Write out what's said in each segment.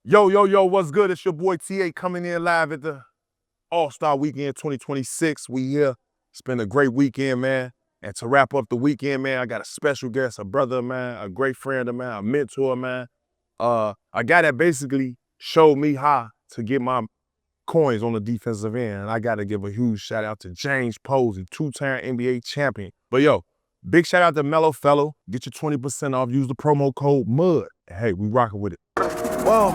Yo, what's good? It's your boy TA coming in live at the All-Star Weekend 2026. We here. It's been a great weekend, man. And to wrap up the weekend, man, I got a special guest, a brother of mine, a great friend of mine, a mentor of mine. A guy that basically showed me how to get my coins on the defensive end. And I got to give a huge shout out to James Posey, two-time NBA champion. But yo, big shout out to Mellow Fellow. Get your 20% off. Use the promo code MUD. Hey, we rocking with it. Whoa,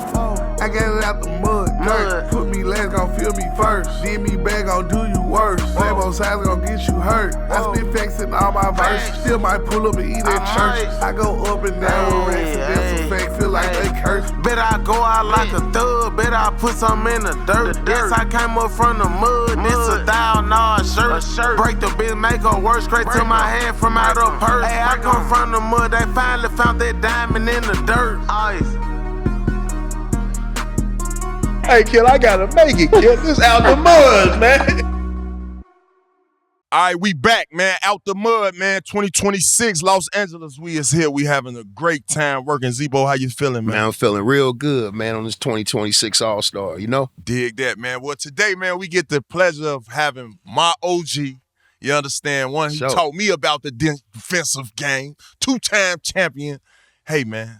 I got it out the mud. Put me last, gon' feel me first. Did me back, gon' do you worse. Same old sides gon' get you hurt. I spit facts in all my verses. Still might pull up and eat at church. I go up and down with racks, and that's a fact. Feel like they curse. Bet I go out like a thug. Bet I put something in the dirt. Yes, I came up from the mud. This $1,000 shirt. Break the bitch, make her work. Straight to my hand from out of purse. Hey, I come from the mud. They finally found that diamond in the dirt. Ice. Hey, kid, I gotta make it, kid. This out the mud, man. All right, we back, man. Out the mud, man. 2026, Los Angeles. We is here. We having a great time working. Zebo, how you feeling, man? Man, I'm feeling real good, man, on this 2026 All-Star, you know? Dig that, man. Well, today, man, we get the pleasure of having my OG. You understand? One, he taught me about the defensive game. Two-time champion. Hey, man,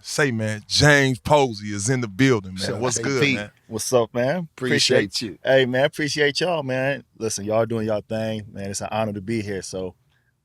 James Posey is in the building, man. What's good, Pete, man? What's up, man? Appreciate you. Hey, man, appreciate y'all, man. Listen, y'all doing y'all thing, man. It's an honor to be here, so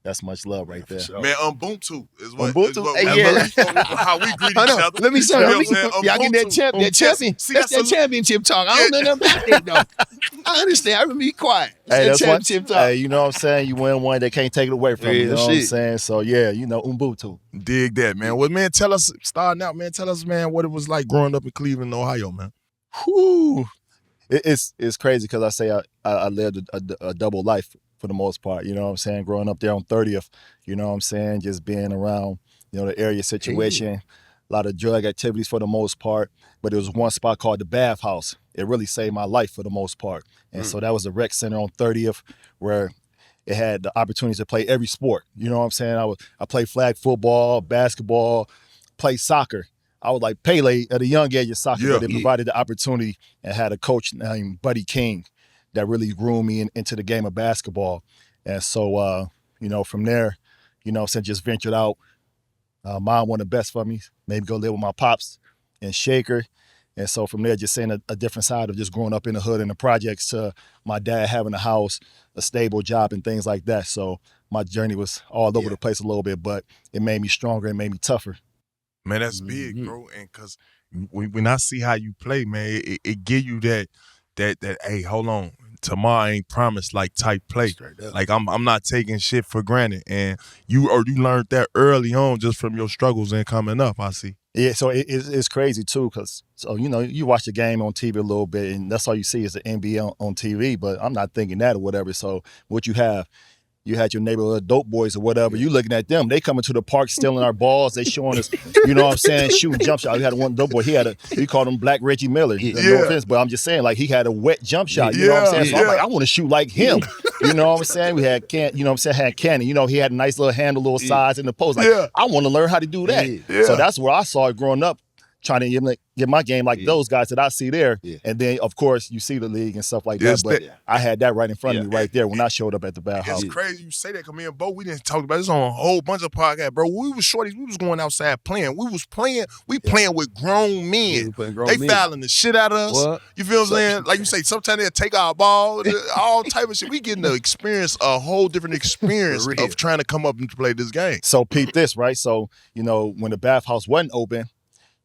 that's much love right there. Sure. Man, Ubuntu is what, Ubuntu? Hey, yeah. How we greet each other. Let me say, You know what I'm saying? y'all get that champion. See, that's that championship talk. I don't know nothing about that, though. I understand. I'm gonna be quiet. Hey, that's championship talk. Hey, you know what I'm saying? You win one, they can't take it away from you. You know what I'm saying? So, yeah, you know, Ubuntu. Dig that, man. Well, man, tell us, starting out, man, man, what it was like growing up in Cleveland, Ohio, man. Whew. It's crazy because I say I lived a double life for the most part, you know what I'm saying? Growing up there on 30th, you know what I'm saying? Just being around, you know, the area situation, a lot of drug activities for the most part, but there was one spot called the Bath House. It really saved my life for the most part. And so that was a rec center on 30th where it had the opportunity to play every sport. You know what I'm saying? I played flag football, basketball, played soccer. I was like Pele at a young age of soccer, but it provided the opportunity and had a coach named Buddy King that really groomed me into the game of basketball. And so, you know, from there, you know, since just ventured out, mom wanted the best for me, maybe go live with my pops in Shaker. And so from there, just seeing a different side of just growing up in the hood and the projects to my dad having a house, a stable job and things like that. So my journey was all over the place a little bit, but it made me stronger and made me tougher. Man, that's big, bro. And because when I see how you play, man, it give you that, hey, hold on, tomorrow ain't promised like type play. Like I'm not taking shit for granted. And you learned that early on just from your struggles and coming up, I see. Yeah, so it's crazy too, because you know, you watch the game on TV a little bit and that's all you see is the NBA on TV, but I'm not thinking that or whatever. So what you had your neighborhood dope boys or whatever. You looking at them. They coming to the park stealing our balls. They showing us, you know what I'm saying, shooting jump shot. We had one dope boy. We called him Black Reggie Miller. No offense, but I'm just saying, like, he had a wet jump shot. You know what I'm saying? So I'm like, I want to shoot like him. You know what I'm saying? We had had Cannon. You know, he had a nice little handle, little size in the post. Like, I want to learn how to do that. So that's where I saw it growing up, trying to get my game like those guys that I see there. And then, of course, you see the league and stuff like that. But I had that right in front of me right there when I showed up at the Bath House. It's crazy you say that because me and Bo, we didn't talk about this on a whole bunch of podcasts, bro. We was shorties. We was going outside playing. We playing with grown men. They fouling the shit out of us. What? You feel what I'm saying? Like you say, sometimes they'll take our ball, all type of shit. We getting to experience a whole different experience of trying to come up and play this game. So peep this, right? So, you know, when the Bath House wasn't open,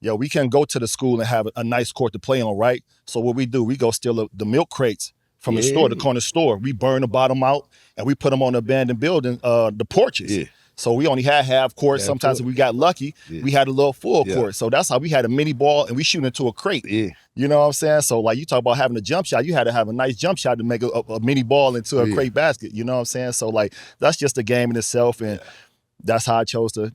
we can go to the school and have a nice court to play on, right? So what we do, we go steal the milk crates from the store, the corner store. We burn the bottom out and we put them on the abandoned building, the porches. So we only had half court. Sometimes if we got lucky, we had a little full court. So that's how we had a mini ball and we shoot into a crate. You know what I'm saying? So like you talk about having a jump shot, you had to have a nice jump shot to make a mini ball into a crate basket. You know what I'm saying? So like that's just a game in itself. And that's how I chose to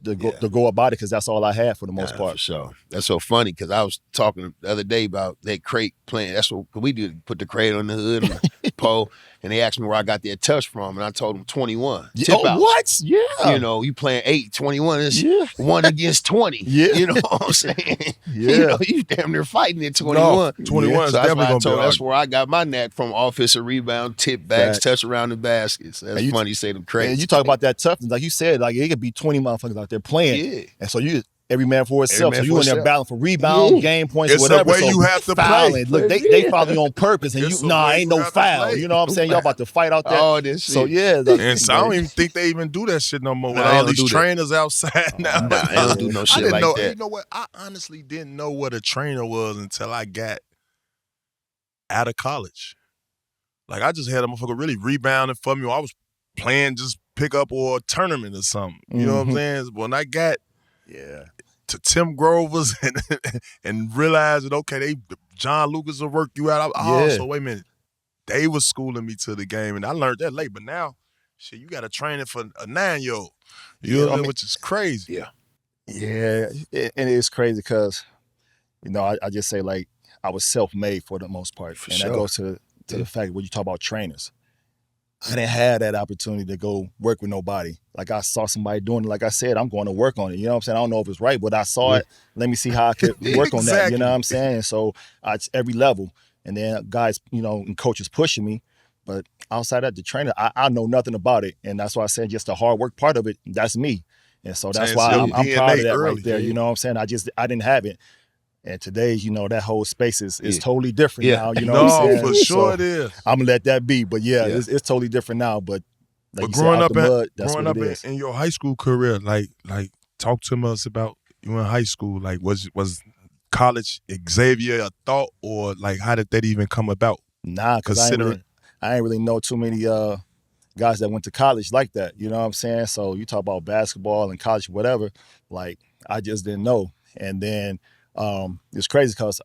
go about it because that's all I had for the most part. For sure. That's so funny because I was talking the other day about that crate playing. That's what we do, put the crate on the hood. Poe, and they asked me where I got that touch from, and I told them 21. Yeah. Tip Oh, outs. what? Yeah. You know, you playing 8, 21 is Yeah. 1 against 20. Yeah. You know what I'm saying? Yeah. You know, you damn near fighting at 21. No, 21 is So that's definitely why I going to told be that's hard. where I got my knack from: offensive rebound, tip backs, Facts. touch around the baskets. That's And you- funny, you say them crazy. And you talk about that toughness, like you said, like it could be 20 motherfuckers out there playing. Yeah. And so you every man for itself. man So you for in there itself. battling for rebound, Yeah. game points, It's whatever. the way so you have to play. fouling. Look, they probably on purpose, and It's you the way ain't you no have to foul. play. You know what I'm saying? Y'all about to fight out there. All this shit. So yeah, like, And so I don't even think they even do that shit no more with Nah, they all don't these do that. trainers outside now. Nah, they don't do no I shit didn't like know. that. You know what? I honestly didn't know what a trainer was until I got out of college. Like I just had a motherfucker really rebounding for me. Or I was playing just pickup or a tournament or something. You know what I'm saying? When I got to Tim Grover's and realized that okay, John Lucas will work you out. So wait a minute, they was schooling me to the game, and I learned that late. But now, shit, you got to train it for a 9-year-old. You know what I mean? Which is crazy. Yeah, and it's crazy because, you know, I just say like I was self-made for the most part, and sure. that goes to the fact when you talk about trainers. I didn't have that opportunity to go work with nobody. Like I saw somebody doing it. Like I said, I'm going to work on it. You know what I'm saying? I don't know if it's right, but I saw it. Let me see how I could work on that. You know what I'm saying? So it's every level. And then guys, you know, and coaches pushing me. But outside of the trainer, I know nothing about it. And that's why I said just the hard work part of it, that's me. And so that's why I'm proud of that right there. You know what I'm saying? I didn't have it. And today, you know, that whole space is totally different now. You know what I'm saying? For sure So it is. I'm gonna let that be. But it's totally different now. But like But you growing said, out up, the mud, that's growing what up it is. in your high school career, like talk to us about you in high school. Like was college Xavier a thought, or like how did that even come about? Nah, because I ain't really know too many guys that went to college like that. You know what I'm saying? So you talk about basketball and college, whatever. Like I just didn't know. And then it's crazy because,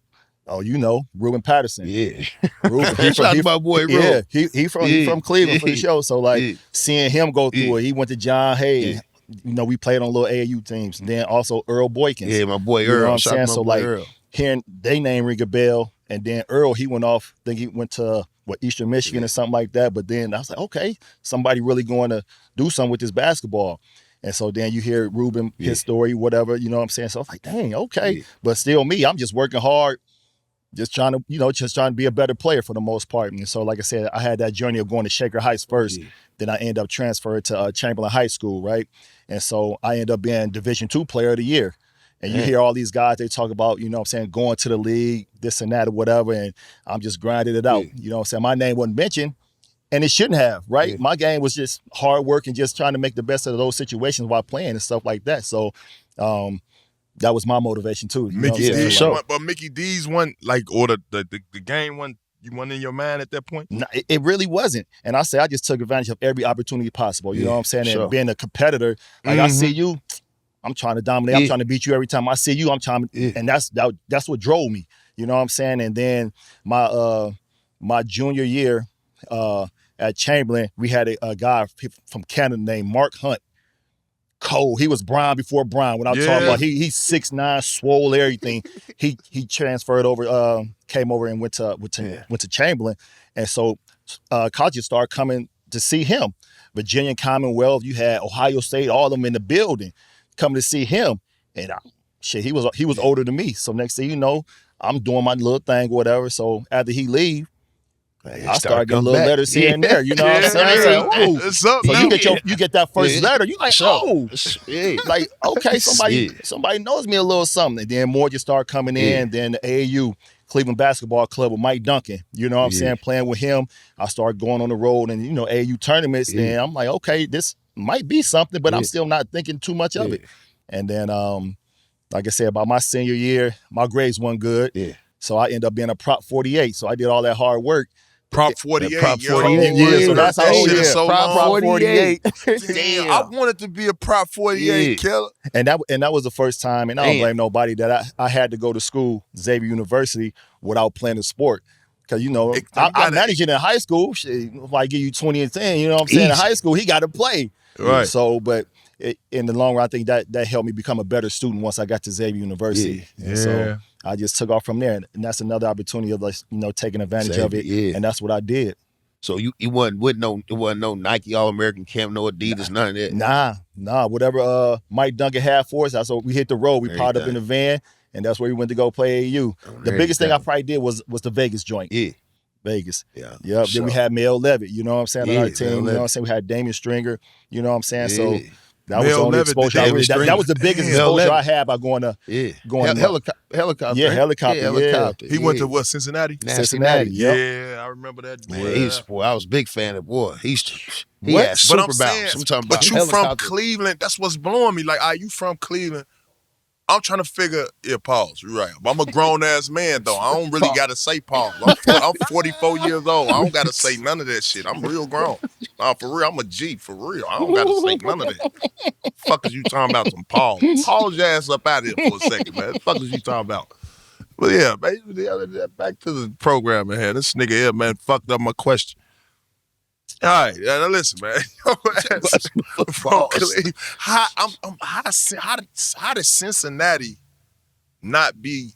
you know, Ruben Patterson. Yeah. Ruben, Shout out to my boy, Ru. Yeah, he from Cleveland for the show. So like seeing him go through it, he went to John Hay. And, you know, we played on little AAU teams. And then also Earl Boykins. Yeah, my boy You know Earl. what I'm Shout out saying? to my So boy like Earl. hearing they name ring a bell, and then Earl, he went off. I think he went to Eastern Michigan or something like that. But then I was like, okay, somebody really going to do something with this basketball. And so then you hear Ruben, his story, whatever, you know what I'm saying? So I was like, dang, okay. Yeah. But still me, I'm just working hard, just trying to be a better player for the most part. And so, like I said, I had that journey of going to Shaker Heights first. Then I ended up transferring to Chamberlain High School, right? And so I ended up being Division II Player of the Year. And you hear all these guys, they talk about, you know what I'm saying, going to the league, this and that or whatever, and I'm just grinding it out. You know what I'm saying? My name wasn't mentioned, and it shouldn't have, right? My game was just hard work and just trying to make the best of those situations while playing and stuff like that. So that was my motivation too. You know what I'm saying? D's won, but Mickey D's won, like, or the game won, you won in your mind at that point? No, it really wasn't. And I say I just took advantage of every opportunity possible. You know what I'm saying? And being a competitor, like I see you, I'm trying to dominate. I'm trying to beat you every time I see you. I'm trying to, and that's what drove me. You know what I'm saying? And then my junior year at Chamberlain, we had a guy from Canada named Mark Hunt. Cold. He was Brian before Brian. When I talk about he's 6'9", swole, everything. He transferred over, came over and went to Chamberlain, and so colleges started coming to see him. Virginia Commonwealth, you had Ohio State, all of them in the building coming to see him, and he was older than me. So next thing you know, I'm doing my little thing, whatever. So after he leave, I started getting little letters here and there. You know what I'm saying? What's up, so man? you get that first letter, you like, like, okay, somebody knows me a little something. And then more just start coming in. Then the AAU, Cleveland Basketball Club with Mike Duncan, you know what I'm saying, playing with him. I started going on the road and, you know, AAU tournaments. And I'm like, okay, this might be something, but I'm still not thinking too much of it. And then, like I said, about my senior year, my grades weren't good. So I ended up being a prop 48. So I did all that hard work. Prop 48. Prop 48. So that's how shit is so Prop long. 48. Damn, I wanted to be a prop 48 killer. And that was the first time, and I don't blame nobody, that I had to go to school, Xavier University, without playing a sport. Because, you know, I managed it in high school. Shit, if I give you 20 and 10, you know what I'm saying? In high school, he got to play. Right. So, but in the long run, I think that helped me become a better student once I got to Xavier University. And so I just took off from there. And that's another opportunity of, like, you know, taking advantage of it. And that's what I did. So you wasn't no Nike All-American camp, no Adidas, none of that. Nah. Whatever Mike Duncan had for us, that's what we hit the road. We piled up in the van, and that's where we went to go play AAU. The biggest thing I probably did was the Vegas joint. Yeah. Vegas. Yeah. Yep. Sure. Then we had Mel Levitt, you know what I'm saying, on our team. Mel You know what I'm Levitt. saying? We had Damian Stringer, you know what I'm saying? Yeah. So that was the Mel only Levitt, exposure I Damian really, Stringer. that was the biggest Mel exposure Levitt. I had by going Yeah. Helicopter. Yeah, helicopter, helicopter. He went to what, Cincinnati? Cincinnati. Yep. Yeah, I remember that. Man, Boy. I was a big fan of boy. He What? had But super I'm saying, bounce. I'm talking but about you from helicopter. Cleveland? That's what's blowing me. Like, you from Cleveland? I'm trying to figure. Yeah, pause. You're right. I'm a grown ass man though. I don't really gotta say pause. I'm 44 years old. I don't gotta say none of that shit. I'm real grown. Nah, for real. I'm a G. For real. I don't gotta say none of that. Fuck is you talking about some pause? Pause your ass up out of here for a second, man. What the fuck is you talking about? But yeah, back to the program ahead. This nigga here, man, fucked up my question. All right, now listen, man. How did Cincinnati not be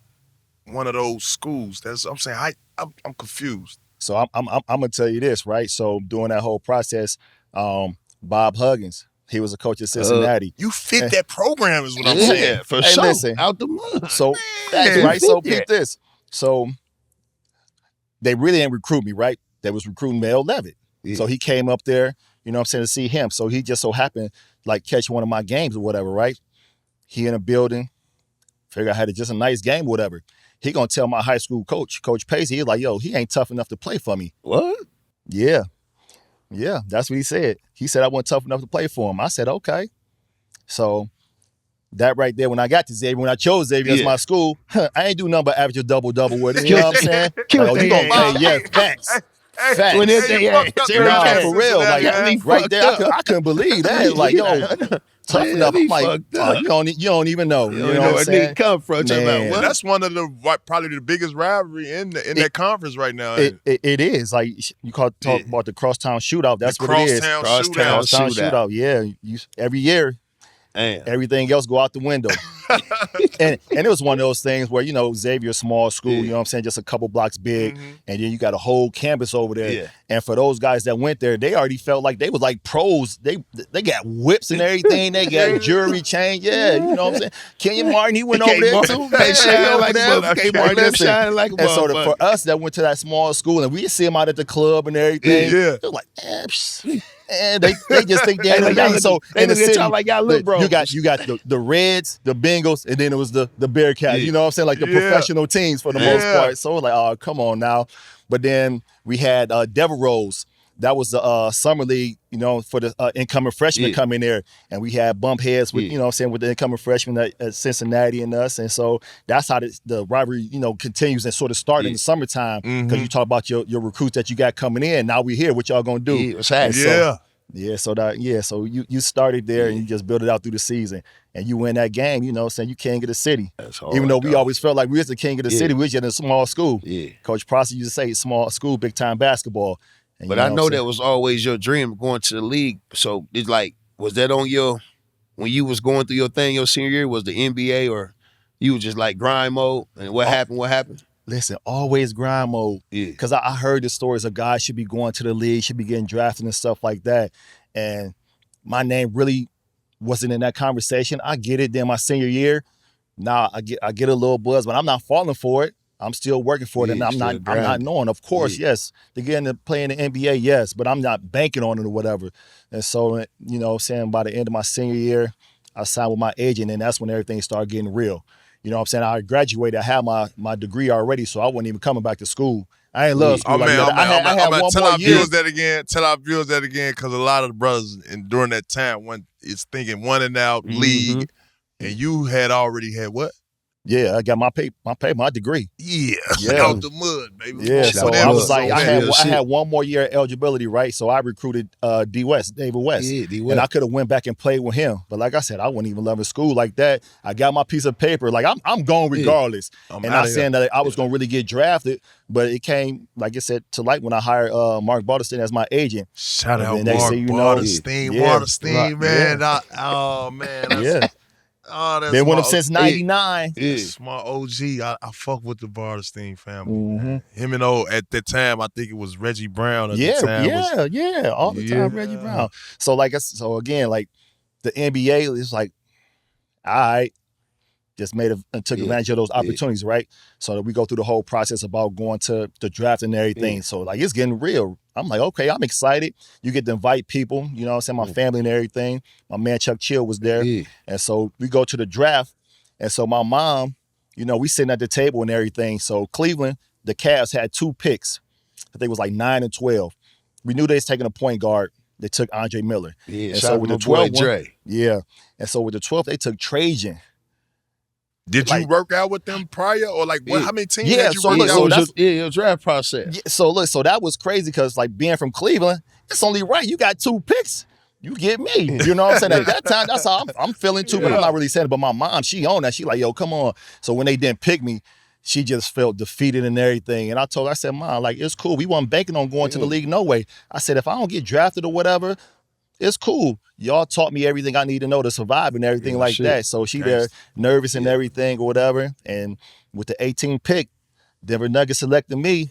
one of those schools? I'm saying I'm confused. So I'm gonna tell you this, right? So during that whole process, Bob Huggins, he was a coach at Cincinnati. You fit that program, is what I'm saying. For Hey, sure. listen. Out the mud. So that's right. So peep this. So they really didn't recruit me, right? They was recruiting Mel Levitt. Yeah. So he came up there, you know what I'm saying, to see him. So he just so happened like catch one of my games or whatever, right? He in a building, figure I had just a nice game or whatever. He gonna tell my high school coach, Coach Posey, he's like, yo, he ain't tough enough to play for me. What? Yeah, that's what he said. He said I wasn't tough enough to play for him. I said, okay. So that right there, when I got to Xavier, when I chose Xavier as my school, I ain't do nothing but average a double-double with it. You know what I'm saying? Like, oh, you gonna play, yeah, facts. Facts. When they fucked up, Nah, man. for real. Like, Cincinnati, right there, I couldn't believe that. Like, yo, tough enough. I'm like, you don't even know. You know what I'm saying? Come from. Man. Well, that's one of probably the biggest rivalry in that conference right now. It is. Like, you talk about the crosstown shootout. That's The what it is. crosstown shootout. Crosstown shootout. Yeah. Every year, everything else go out the window. and it was one of those things where, you know, Xavier's small school, you know what I'm saying, just a couple blocks big, and then you got a whole campus over there. Yeah. And for those guys that went there, they already felt like they was like pros. They got whips and everything. They got jewelry chain. Yeah, you know what I'm saying? Kenyon Martin, he went over there too. They shining like a motherfucker. Martin shining like a And so motherfucker. for us that went to that small school and we see them out at the club and everything, Yeah. they're like, and they just think they're They like, so they in the look at city, y'all like y'all little bros. you got the Reds, the Bengals, and then it was the Bearcats. You know what I'm saying? Like the professional teams for the most part. So it was like, oh, come on now. But then we had Devil Rose. That was the summer league, you know, for the incoming freshmen coming there. And we had bump heads with, you know what I'm saying, with the incoming freshmen at Cincinnati and us. And so that's how the rivalry, you know, continues and sort of start in the summertime. Because you talk about your recruits that you got coming in. Now we here. What y'all gonna do? Yeah, what's happening? So you started there and you just built it out through the season. And you win that game, you know, saying you king of the city. That's hard, even though we always felt like we was the king of the city, we was just in a small school. Yeah. Coach Posey used to say small school, big time basketball. And But I know that was always your dream, going to the league. So it's like, was that on when you was going through your thing your senior year, was the NBA, or you was just like grind mode? And what happened? Listen, always grind mode. Yeah. Because I heard the stories of guys should be going to the league, should be getting drafted and stuff like that. And my name really wasn't in that conversation. I get it. Then my senior year, now I get a little buzz, but I'm not falling for it. I'm still working for it, and I'm not knowing. Of course, yes, to get into playing the NBA, yes, but I'm not banking on it or whatever. And so, you know, saying by the end of my senior year, I signed with my agent, and that's when everything started getting real. You know what I'm saying? I graduated. I had my degree already, so I wasn't even coming back to school. I ain't love school like that. I had one tell more our year. viewers that again. Tell our viewers that again, because a lot of the brothers during that time is thinking one and out league, and you had already had what? Yeah, I got my degree. Yeah, Yeah. out the mud, baby. Yeah, so I was like, I Real shit. had one more year of eligibility, right? So I recruited David West, Yeah, D. West. and I could have went back and played with him. But like I said, I wasn't even loving school like that. I got my piece of paper, like I'm going regardless. I'm and outta not saying here. that I was going to really get drafted, but it came, like I said, to light when I hired Mark Barterstein as my agent. Shout out And then Mark next thing you know, Barterstein, yeah, Barterstein, man. Oh man, Yeah. Oh, that's Been with my him since '99. Yeah. That's my OG. I fuck with the Barterstein family. Mm-hmm. Man. Him and at that time, I think it was Reggie Brown at Yeah, the time. all the time, Reggie Brown. So again, like the NBA is like, all right, just took advantage of those opportunities, right? So that we go through the whole process about going to the draft and everything. So like it's getting real. I'm like, okay, I'm excited. You get to invite people, you know what I'm saying, my family and everything. My man Chuck Chill was there. Yeah. And so we go to the draft. And so my mom, you know, we sitting at the table and everything. So Cleveland, the Cavs had 2 picks. I think it was like 9 and 12. We knew they was taking a point guard. They took Andre Miller. Yeah, and shout so out with to the my boy 12th one, Dre. yeah. And so with the 12th, they took Trajan. Did you work out with them prior, or like what? Yeah. How many teams Yeah, had you so worked look, out so with? that's- your draft process. Yeah, so that was crazy because like being from Cleveland, it's only right. You got 2 picks. You get me. You know what I'm saying? At that time, that's how I'm feeling too, but I'm not really saying it. But my mom, she owned that. She like, yo, come on. So when they didn't pick me, she just felt defeated and everything. And I told her, I said, Mom, like, it's cool. We weren't banking on going to the league no way. I said, if I don't get drafted or whatever, it's cool. Y'all taught me everything I need to know to survive and everything like that. So she there nervous and everything or whatever. And with the 18th pick, Denver Nuggets selected me.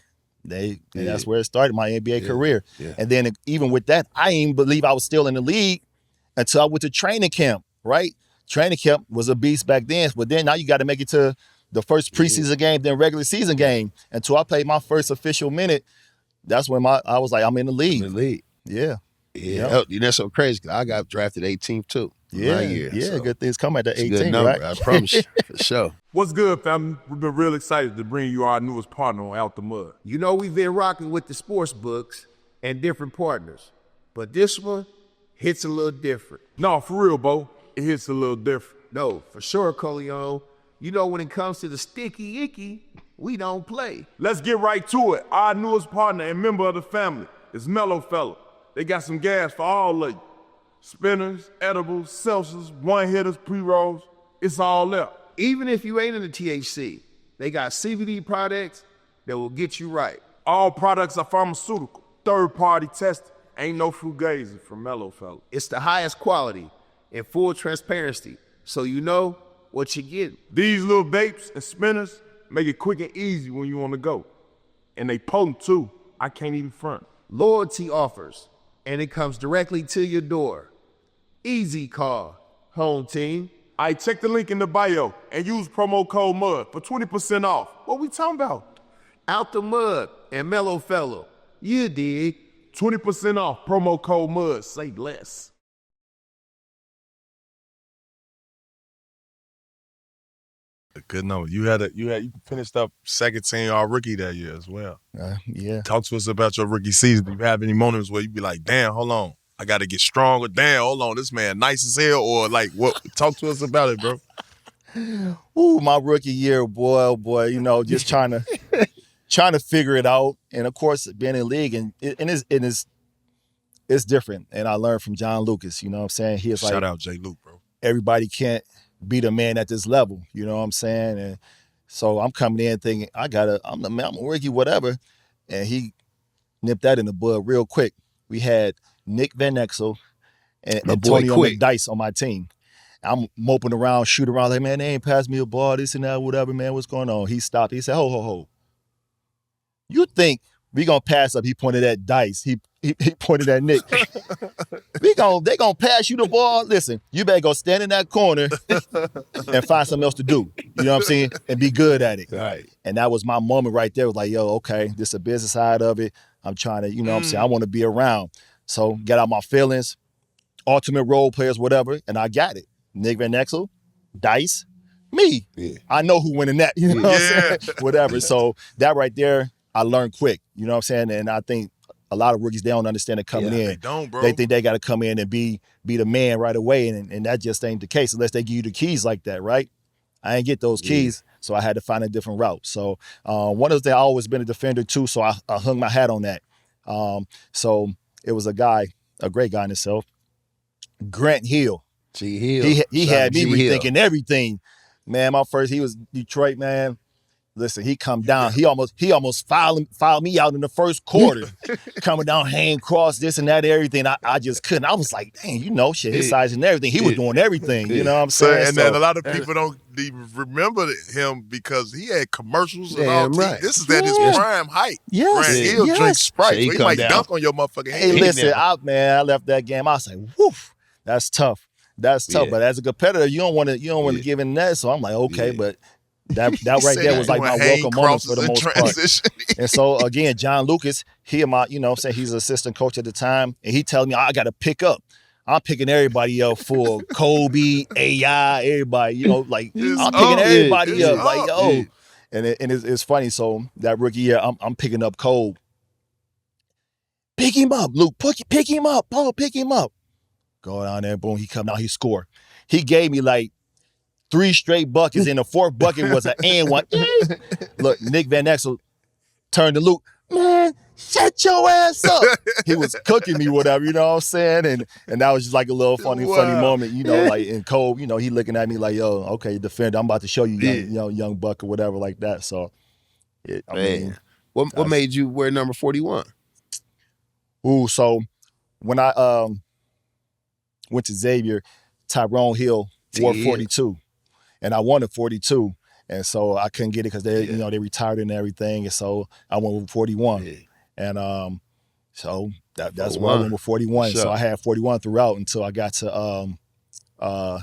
And that's where it started, my NBA career. Yeah. And then even with that, I didn't even believe I was still in the league until I went to training camp, right? Training camp was a beast back then, but then now you got to make it to the first preseason game, then regular season game. Until I played my first official minute, that's when I was like, I'm in the league. In the league. Yeah. Yeah. That's so crazy. I got drafted 18th too. Yeah. My year, so Good things come at the it's a 18, good number, right? I promise you, for sure. What's good, family? We've been real excited to bring you our newest partner on Out the Mud. You know we've been rocking with the sports books and different partners, but this one hits a little different. No, for real, Bo. It hits a little different. No, for sure, Coleon. You know when it comes to the sticky icky, we don't play. Let's get right to it. Our newest partner and member of the family is Mellow Fella. They got some gas for all of you. Spinners, edibles, seltzers, one-hitters, pre-rolls. It's all there. Even if you ain't in the THC, they got CBD products that will get you right. All products are pharmaceutical, third-party tested. Ain't no fugazi from Mellow Fella. It's the highest quality and full transparency, so you know what you're getting. These little vapes and spinners make it quick and easy when you want to go. And they potent too. I can't even front. Loyalty offers, and it comes directly to your door. Easy call, home team. I check the link in the bio and use promo code MUD for 20% off. What we talking about? Out the Mud and Mellow Fellow. You dig? 20% off, promo code MUD. Say less. A good number. You finished up second team all rookie that year as well. Yeah. Talk to us about your rookie season. Do you have any moments where you be like, damn, hold on, I got to get stronger. Damn, hold on, this man nice as hell, or like what? Talk to us about it, bro. Ooh, my rookie year, boy, oh boy, you know, just trying to figure it out. And of course, being in the league and it's different. And I learned from John Lucas, you know what I'm saying? He is like, Shout out J. Luke, bro. everybody can't be the man at this level, you know what I'm saying? And so I'm coming in thinking, I'm the man, I'm a rookie, whatever. And he nipped that in the bud real quick. We had Nick Van Exel and Antonio McDyess on my team. I'm moping around, shooting around, like, man, they ain't passed me a ball, this and that, whatever, man, what's going on? He stopped. He said, ho. You think we gonna pass up? He pointed at Dice. He pointed at Nick. They gonna pass you the ball. Listen, you better go stand in that corner and find something else to do. You know what I'm saying? And be good at it. Right. And that was my moment right there. It was like, yo, okay, this is a business side of it. I'm trying to, you know what I'm saying? I want to be around. So get out my feelings, ultimate role players, whatever, and I got it. Nick Van Exel, Dice, me. Yeah. I know who winning that. You know what I'm saying? Whatever. So that right there, I learned quick. You know what I'm saying? And I think a lot of rookies, they don't understand it coming in. They don't, bro. They think they got to come in and be the man right away, and that just ain't the case unless they give you the keys like that, right? I ain't get those keys, so I had to find a different route. So one of the things, I always been a defender too, so I hung my hat on that. So it was a great guy in himself, Grant Hill. G Hill. He had me rethinking everything. Man, he was Detroit, man. Listen, he come down. He almost fouled me out in the first quarter. Coming down, hand cross, this and that, everything. I just couldn't. I was like, dang, shit, his size and everything. He was doing everything. You know what I'm saying? And then a lot of people don't even remember him because he had commercials and all. Right. This is at his prime height. Yes. Grant Hill drink Sprite, so he might down. dunk on your motherfucking head. Hey, listen, I left that game. I was like, woof, that's tough. That's tough. Yeah. But as a competitor, you don't want to give in that. So I'm like, okay, but that right there was like my welcome moment for the most part. And so again, John Lucas, he and my, he's an assistant coach at the time, and he telling me I got to pick up. I'm picking everybody up for Kobe, AI, everybody. I'm picking everybody up. Like yo, and it's funny. So that rookie year, I'm picking up Kobe. Pick him up, Luke. Pick him up, Paul. Pick him up. Go down there, boom. He come down. He score. He gave me like 3 straight buckets, and the 4th bucket was an and one. Look, Nick Van Exel turned to Luke. Man, shut your ass up. He was cooking me, whatever, you know what I'm saying? And that was just like a little funny moment, like in Cole, he looking at me like, yo, okay, defender, I'm about to show you, young buck or whatever like that. So, what made you wear number 41? So when I went to Xavier, Tyrone Hill wore 42. And I wanted 42, and so I couldn't get it because they, they retired and everything, and so I went with 41, and so that's why I went with 41. Sure. So I had 41 throughout until I got to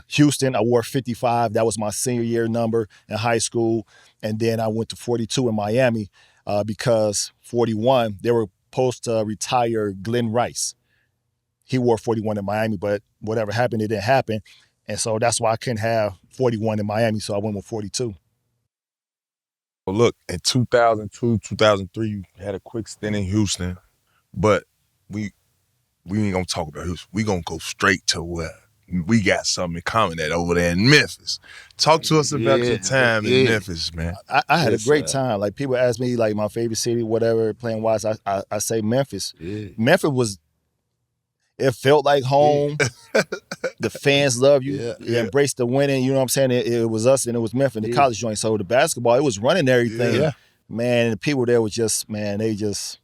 Houston. I wore 55. That was my senior year number in high school, and then I went to 42 in Miami because 41 they were supposed to retire Glenn Rice. He wore 41 in Miami, but whatever happened, it didn't happen. And so that's why I couldn't have 41 in Miami, so I went with 42. Well, look, in 2002, 2003, you had a quick stint in Houston, but we ain't gonna talk about Houston. We gonna go straight to where we got something in common at over there in Memphis. Talk to us about your time in Memphis, man. I had a great time. Like people ask me, like my favorite city, whatever, playing wise. I say Memphis. Yeah. Memphis was. It felt like home. The fans love you. You embraced the winning. You know what I'm saying? It was us and it was Memphis, the college joint. So the basketball, it was running everything. Yeah. Man, and the people there was just, man, they just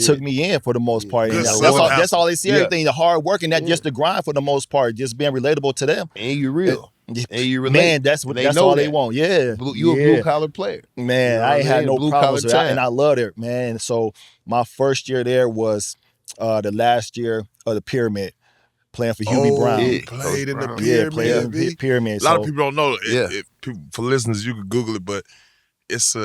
took me in for the most part. And that's all they see, everything, the hard work and that just the grind for the most part, just being relatable to them. And you're real. And you relate. Man, that's all they want. Yeah. You a blue-collar player. Man, I ain't had no problems with that, and I loved it, man. So my first year there was the last year of the pyramid, playing for Hubie Brown. Played in the pyramid. Played in the pyramid. A lot of people don't know. For listeners, you can Google it, but it's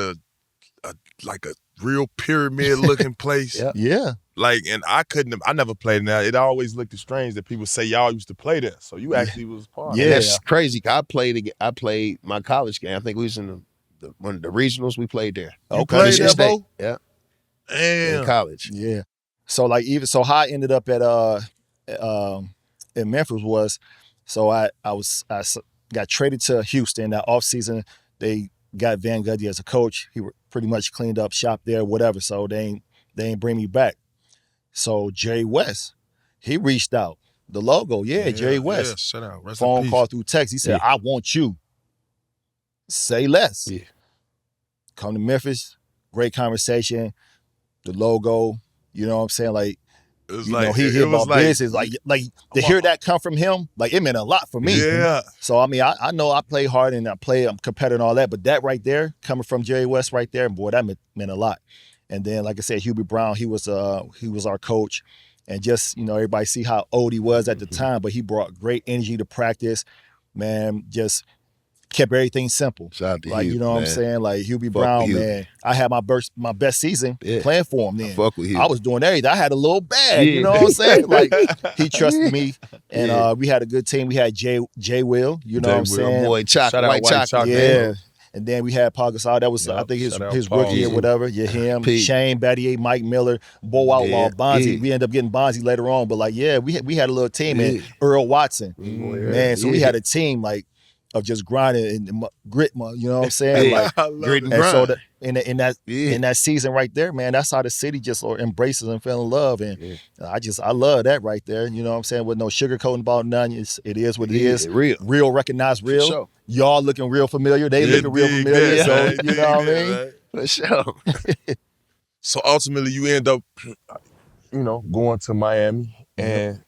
like a real pyramid looking place. Yeah. Like, and I never played in that. It always looked strange that people say y'all used to play there. So you actually was part of it. Yeah, that's crazy. I played my college game. I think we was in one of the regionals. We played there. You played there, Bo? Yeah. Damn. In college. Yeah. So like how I ended up at in Memphis was, so I got traded to Houston that offseason. They got Van Gundy as a coach. He pretty much cleaned up shop there, whatever. So they ain't bring me back. So Jerry West, he reached out. The logo, Jerry West. Yeah, shout out. Rest phone call through text. He said, I want you. Say less. Yeah. Come to Memphis. Great conversation. The logo. You know what I'm saying? Like, it was he hit about business. Like to hear that come from him, like it meant a lot for me. Yeah. So I mean, I know I play hard and I'm competitive and all that, but that right there, coming from Jerry West right there, boy, that meant a lot. And then, like I said, Hubie Brown, he was our coach, and just everybody see how old he was at the time, but he brought great energy to practice. Man, just kept everything simple. Shout out to like, Hugh, you know man. what I'm saying? Like Hubie Brown, man. I had my best season playing for him then. I fuck with Hugh. I was doing everything. I had a little bag, you know what I'm saying? Like he trusted me. And we had a good team. We had Jay Will, you know what I'm saying? Boy, White Chocolate. Yeah. And then we had Paul Gasol. That was, I think, his rookie or whatever. Yeah, him, Pete. Shane Battier, Mike Miller, Bo Outlaw, Bonzi. We ended up getting Bonzi later on. But, like, we had a little team. And Earl Watson. Man, so we had a team, like, of just grinding and grit, you know what I'm saying? Like, grit and so grind. in that season right there, man, that's how the city just embraces and fell in love. And I love that right there. You know what I'm saying? With no sugarcoating about none. It is what it is. Real. Real, recognized real. Sure. y'all looking real familiar. They Yeah, looking real dig familiar. that, So man. you know what I Dig mean? that, man. For sure. So ultimately, you end up, going to Miami, and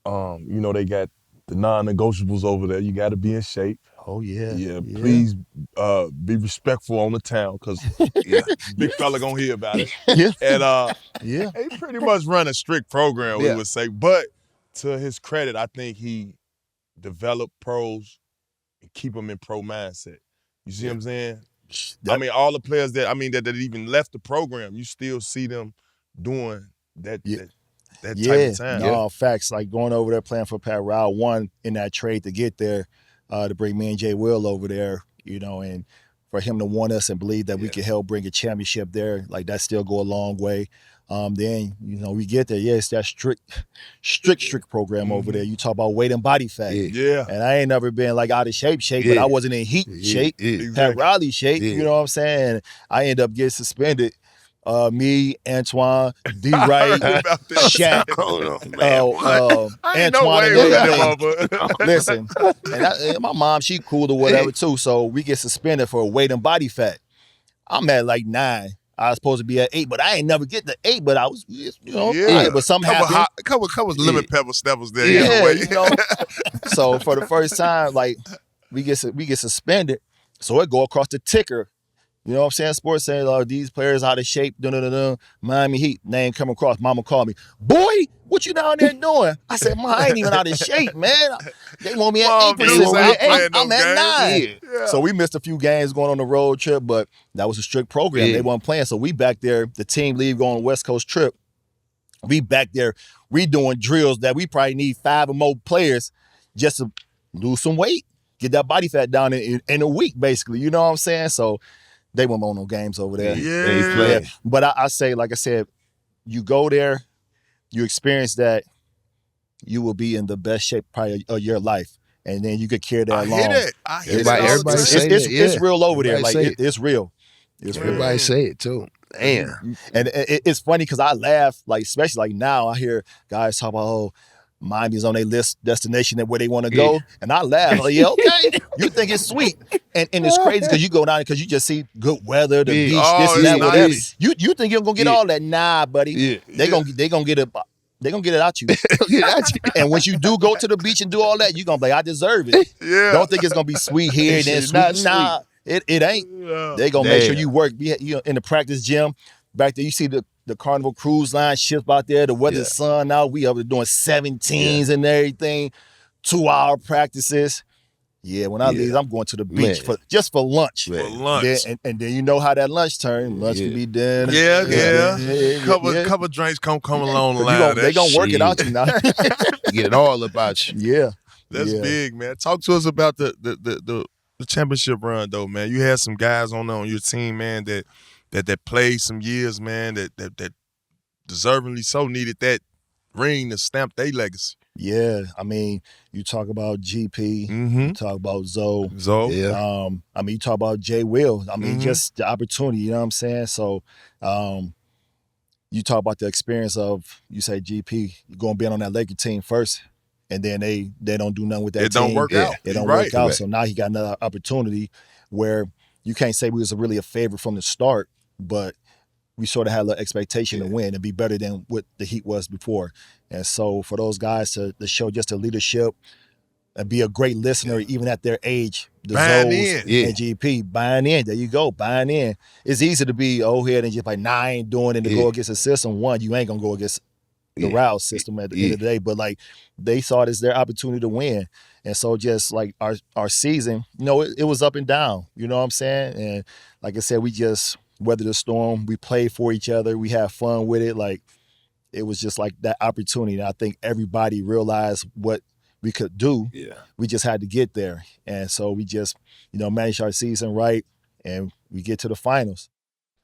they got the non-negotiables over there. You got to be in shape. Oh yeah. Yeah, please be respectful on the town, because big fella gonna hear about it. Yeah. And Yeah. he pretty much run a strict program, we would say. But to his credit, I think he developed pros and keep them in pro mindset. You see what I'm saying? I mean, all the players that even left the program, you still see them doing that type of time. No, facts. Like going over there playing for Pat Riley, one in that trade to get there, to bring me and Jay Will over there, and for him to want us and believe that we could help bring a championship there, like that still go a long way. Then, we get there. Yeah, it's that strict program over there. You talk about weight and body fat. Yeah. And I ain't never been like out of shape, but I wasn't in heat shape, Pat Riley shape, you know what I'm saying? I end up getting suspended. Me, Antoine, D. Wright, Shaq, Antoine, and everything. Listen, and my mom, she cool or whatever too, so we get suspended for weight and body fat. I'm at like 9. I was supposed to be at 8, but I ain't never get to 8, but I was, but something happened. Couple lemon pepper steppers there. So for the first time, like, we get suspended, so it go across the ticker. You know what I'm saying? Sports saying, these players out of shape, Miami Heat, name come across. Mama called me, boy, what you down there doing? I said, Mom, I ain't even out of shape, man. They want me at 8%. I'm at 9. Yeah. So we missed a few games going on the road trip, but that was a strict program. They weren't playing. So we back there, the team leave going on a West Coast trip. We back there, we doing drills that we probably need 5 or more players just to lose some weight, get that body fat down in a week, basically. You know what I'm saying? So they won't own no games over there. Yeah. But I say, like I said, you go there, you experience that, you will be in the best shape probably of your life. And then you could carry that along. I hear it. Everybody say it. It's real over there. Everybody Like, it's real. It's real. Everybody say it too. Damn. And it's funny because I laugh, like, especially like now I hear guys talk about, Miami's on their list destination where they want to go. And I laugh. Like, okay, you think it's sweet. And it's crazy because you go down there because you just see good weather, the beach, this and that, whatever. Nice. You think you're gonna get all that? Nah, buddy. They gonna get it. They gonna get it out you. And once you do go to the beach and do all that, you gonna be like, I deserve it. Yeah. Don't think it's gonna be sweet here and then sweet. Nah, it ain't. Yeah. They gonna make sure you work. In the practice gym back there, you see the Carnival Cruise Line ship out there. The weather's sun out. We up there doing 17s and everything. 2-hour practices. Yeah, when I leave, I'm going to the beach just for lunch. For lunch. And then you know how that lunch turn. Lunch can be dinner. Couple drinks come along the line. They gonna work it out you now. Get it all about you. Yeah. That's big, man. Talk to us about the championship run, though, man. You had some guys on your team, man, that played some years, man, that deservingly so needed that ring to stamp their legacy. Yeah, I mean, you talk about GP, you talk about Zoe. Yeah. I mean, you talk about Jay Will. I mean, just the opportunity, you know what I'm saying? So, you talk about the experience of, you say GP, you're going to be on that Laker team first, and then they don't do nothing with that team. It don't work out. It don't work out. So now he got another opportunity where you can't say we was really a favorite from the start, but we sort of had an expectation to win and be better than what the Heat was before. And so for those guys to show just the leadership and be a great listener, even at their age, the Zoes and GP, buying in. There you go, buying in. It's easy to be old head and just like, I ain't doing it to go against the system. One, you ain't going to go against the Rouse system at the end of the day. But like, they saw it as their opportunity to win. And so just like our season, it was up and down. You know what I'm saying? And like I said, we just weathered the storm. We played for each other. We had fun with it. Like, it was just like that opportunity. And I think everybody realized what we could do. Yeah. We just had to get there. And so we just, managed our season right, and we get to the finals.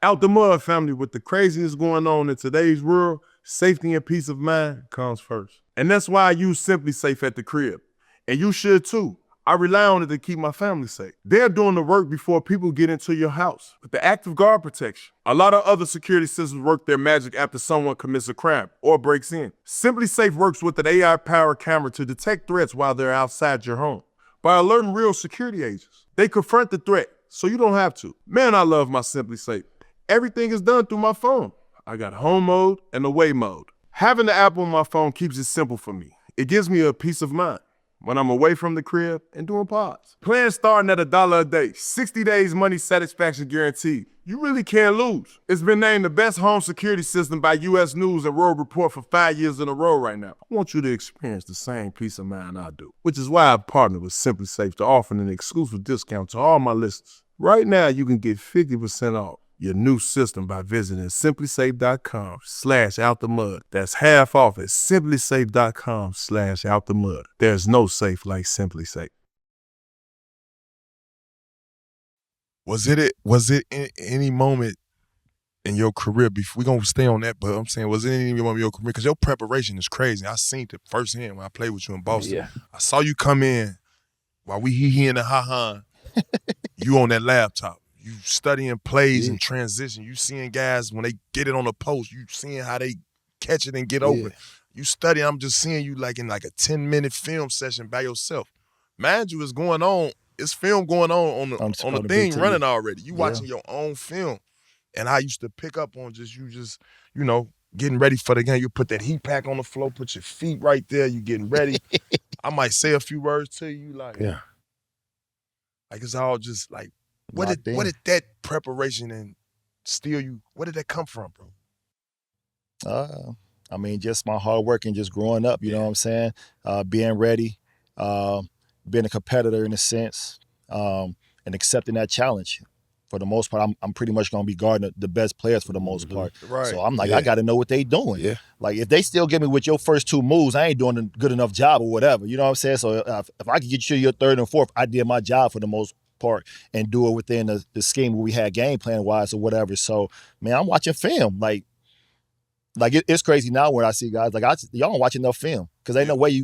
Out the mud, family, with the craziness going on in today's world, safety and peace of mind comes first. And that's why I use Simply Safe at the crib. And you should too. I rely on it to keep my family safe. They're doing the work before people get into your house with the active guard protection. A lot of other security systems work their magic after someone commits a crime or breaks in. Simply Safe works with an AI-powered camera to detect threats while they're outside your home. by alerting real security agents. They confront the threat, so you don't have to. Man, I love my Simply Safe. Everything is done through my phone. I got home mode and away mode. Having the app on my phone keeps it simple for me. It gives me a peace of mind when I'm away from the crib and doing pods. Plans starting at $1 a day, 60 days money satisfaction guaranteed. You really can't lose. It's been named the best home security system by U.S. News and World Report for 5 years in a row right now. I want you to experience the same peace of mind I do, which is why I've partnered with Simply Safe to offer an exclusive discount to all my listeners. Right now, you can get 50% off your new system by visiting simplysafe.com/outthemud. That's half off at simplysafe.com/outthemud. There's no safe like Simply Safe. Was it in any moment in your career, we're going to stay on that, but I'm saying, was it any moment in your career? Because your preparation is crazy. I seen it firsthand when I played with you in Boston. Yeah. I saw you come in while we he in the ha-ha, you on that laptop. You studying plays and transition. You seeing guys when they get it on the post, you seeing how they catch it and get open. You study, I'm just seeing you like in like a 10-minute film session by yourself. Mind you, it's going on. It's film going on the thing running already. You watching your own film. And I used to pick up on getting ready for the game. You put that heat pack on the floor, put your feet right there, you getting ready. I might say a few words to you like it's all just like, what did that preparation and steal you, where did that come from, bro? I mean, just my hard work and just growing up, you know what I'm saying? Being ready, being a competitor in a sense, and accepting that challenge. For the most part, I'm pretty much going to be guarding the best players for the most part. Right. So I'm like, I got to know what they doing. Yeah. Like, if they still get me with your first two moves, I ain't doing a good enough job or whatever. You know what I'm saying? So if I could get you your third and fourth, I did my job for the most part and do it within the scheme where we had game plan wise or whatever. So, man, I'm watching film. Like it's crazy now when I see guys like y'all don't watch enough film because ain't no way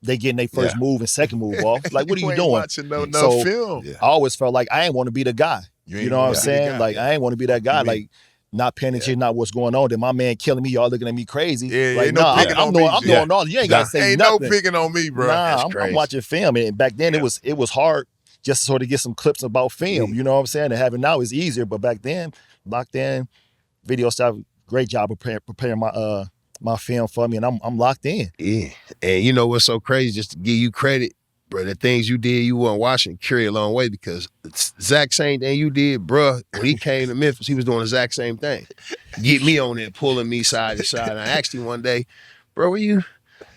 they getting their first move and second move off. Like, what are you doing? Watching no film. I always felt like I ain't want to be the guy. You know what I'm saying? Like, I ain't want to be that guy. Like, not paying attention, not what's going on. Then my man killing me, y'all looking at me crazy. Yeah, like, ain't no picking on me. I'm doing all. You ain't gotta say ain't nothing. No picking on me, bro. Nah, I'm watching film, and back then it was hard just to sort of get some clips about film. You know what I'm saying? And having now is easier, but back then, locked in, video staff, great job preparing my film for me, and I'm locked in. Yeah, and you know what's so crazy? Just to give you credit, bro, the things you did, you weren't watching, carry a long way because the exact same thing you did, bro, when he came to Memphis, he was doing the exact same thing. Get me on there, pulling me side to side. And I asked him one day, bro,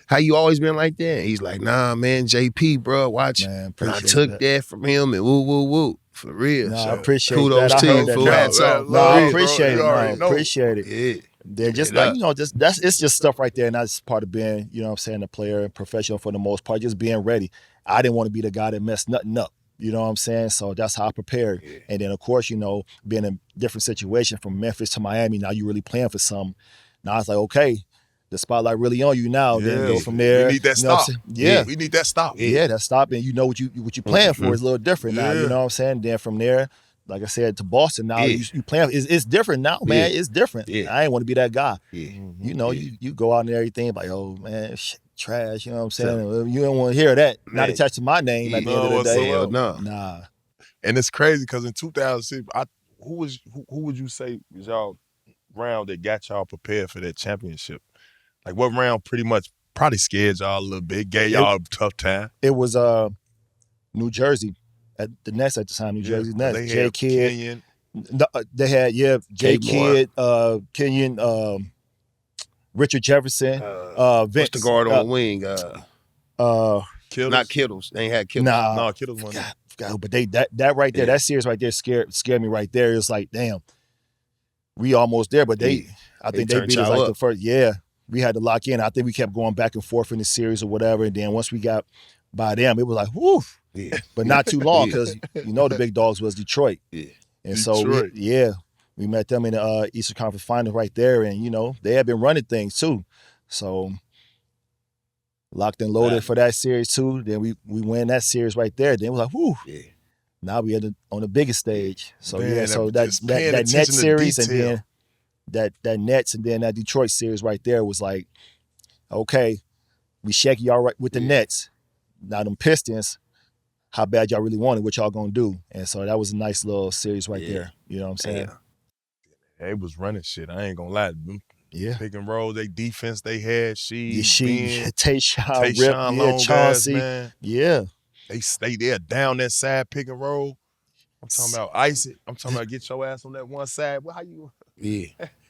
how you always been like that? And he's like, nah, man, JP, bro, watch. Man, and I took that from him and woo. For real. Nah, so I appreciate kudos that. to you, fool. Hats off. No, I appreciate it. Appreciate it. Yeah. They're just like, it's just stuff right there. And that's part of being, you know what I'm saying, a player, professional for the most part, just being ready. I didn't want to be the guy that messed nothing up. You know what I'm saying? So that's how I prepared. Yeah. And then, of course, being in a different situation from Memphis to Miami, now you really playing for something. Now it's like, okay, the spotlight really on you now. Yeah. Then go from there. We need that stop. Yeah. We need that stop. Yeah, that stop. And you know what you playing for is a little different now. You know what I'm saying? Then from there, like I said, to Boston now, you playing. It's different now, man. It's different. I ain't want to be that guy. You go out and everything like, oh man, trash. You know what I'm saying? You don't want to hear that. Not attached to my name at the end of the day. Nah. And it's crazy because in 2006, who would you say was y'all round that got y'all prepared for that championship? Like, what round pretty much probably scared y'all a little bit, gave y'all a tough time? It was New Jersey. At the Nets at the time, New Jersey Nets. J Kidd. They had J Kidd, Kenyon, Richard Jefferson, Vince. What's the guard on the wing? Kittles? Not Kittles. They ain't had Kittles. No, Kittles wasn't. But that right there, that series right there scared me right there. It's like, damn, we almost there, but I think they beat us like the first. Yeah, we had to lock in. I think we kept going back and forth in the series or whatever, and then once we got by them, it was like, whoo. Yeah. But not too long because the big dogs was Detroit. Yeah. And so we met them in the Eastern Conference Finals right there, and they had been running things too. So locked and loaded for that series too. Then we win that series right there. Then it was like, whoo. Yeah. Now we on the biggest stage. So so that Nets series and then that Nets and then that Detroit series right there was like, okay, we shaky all right with the Nets. Now them Pistons, how bad y'all really want it, what y'all gonna do. And so that was a nice little series right there. You know what I'm saying? They was running shit. I ain't gonna lie. Them Yeah. pick and roll, they defense they had. She, Ben, Tayshawn, Rip, Tayshawn, long Chauncey. ass, man. Yeah. They stay there down that side pick and roll. I'm talking about ice it. I'm talking about get your ass on that one side. Well, how you? Yeah.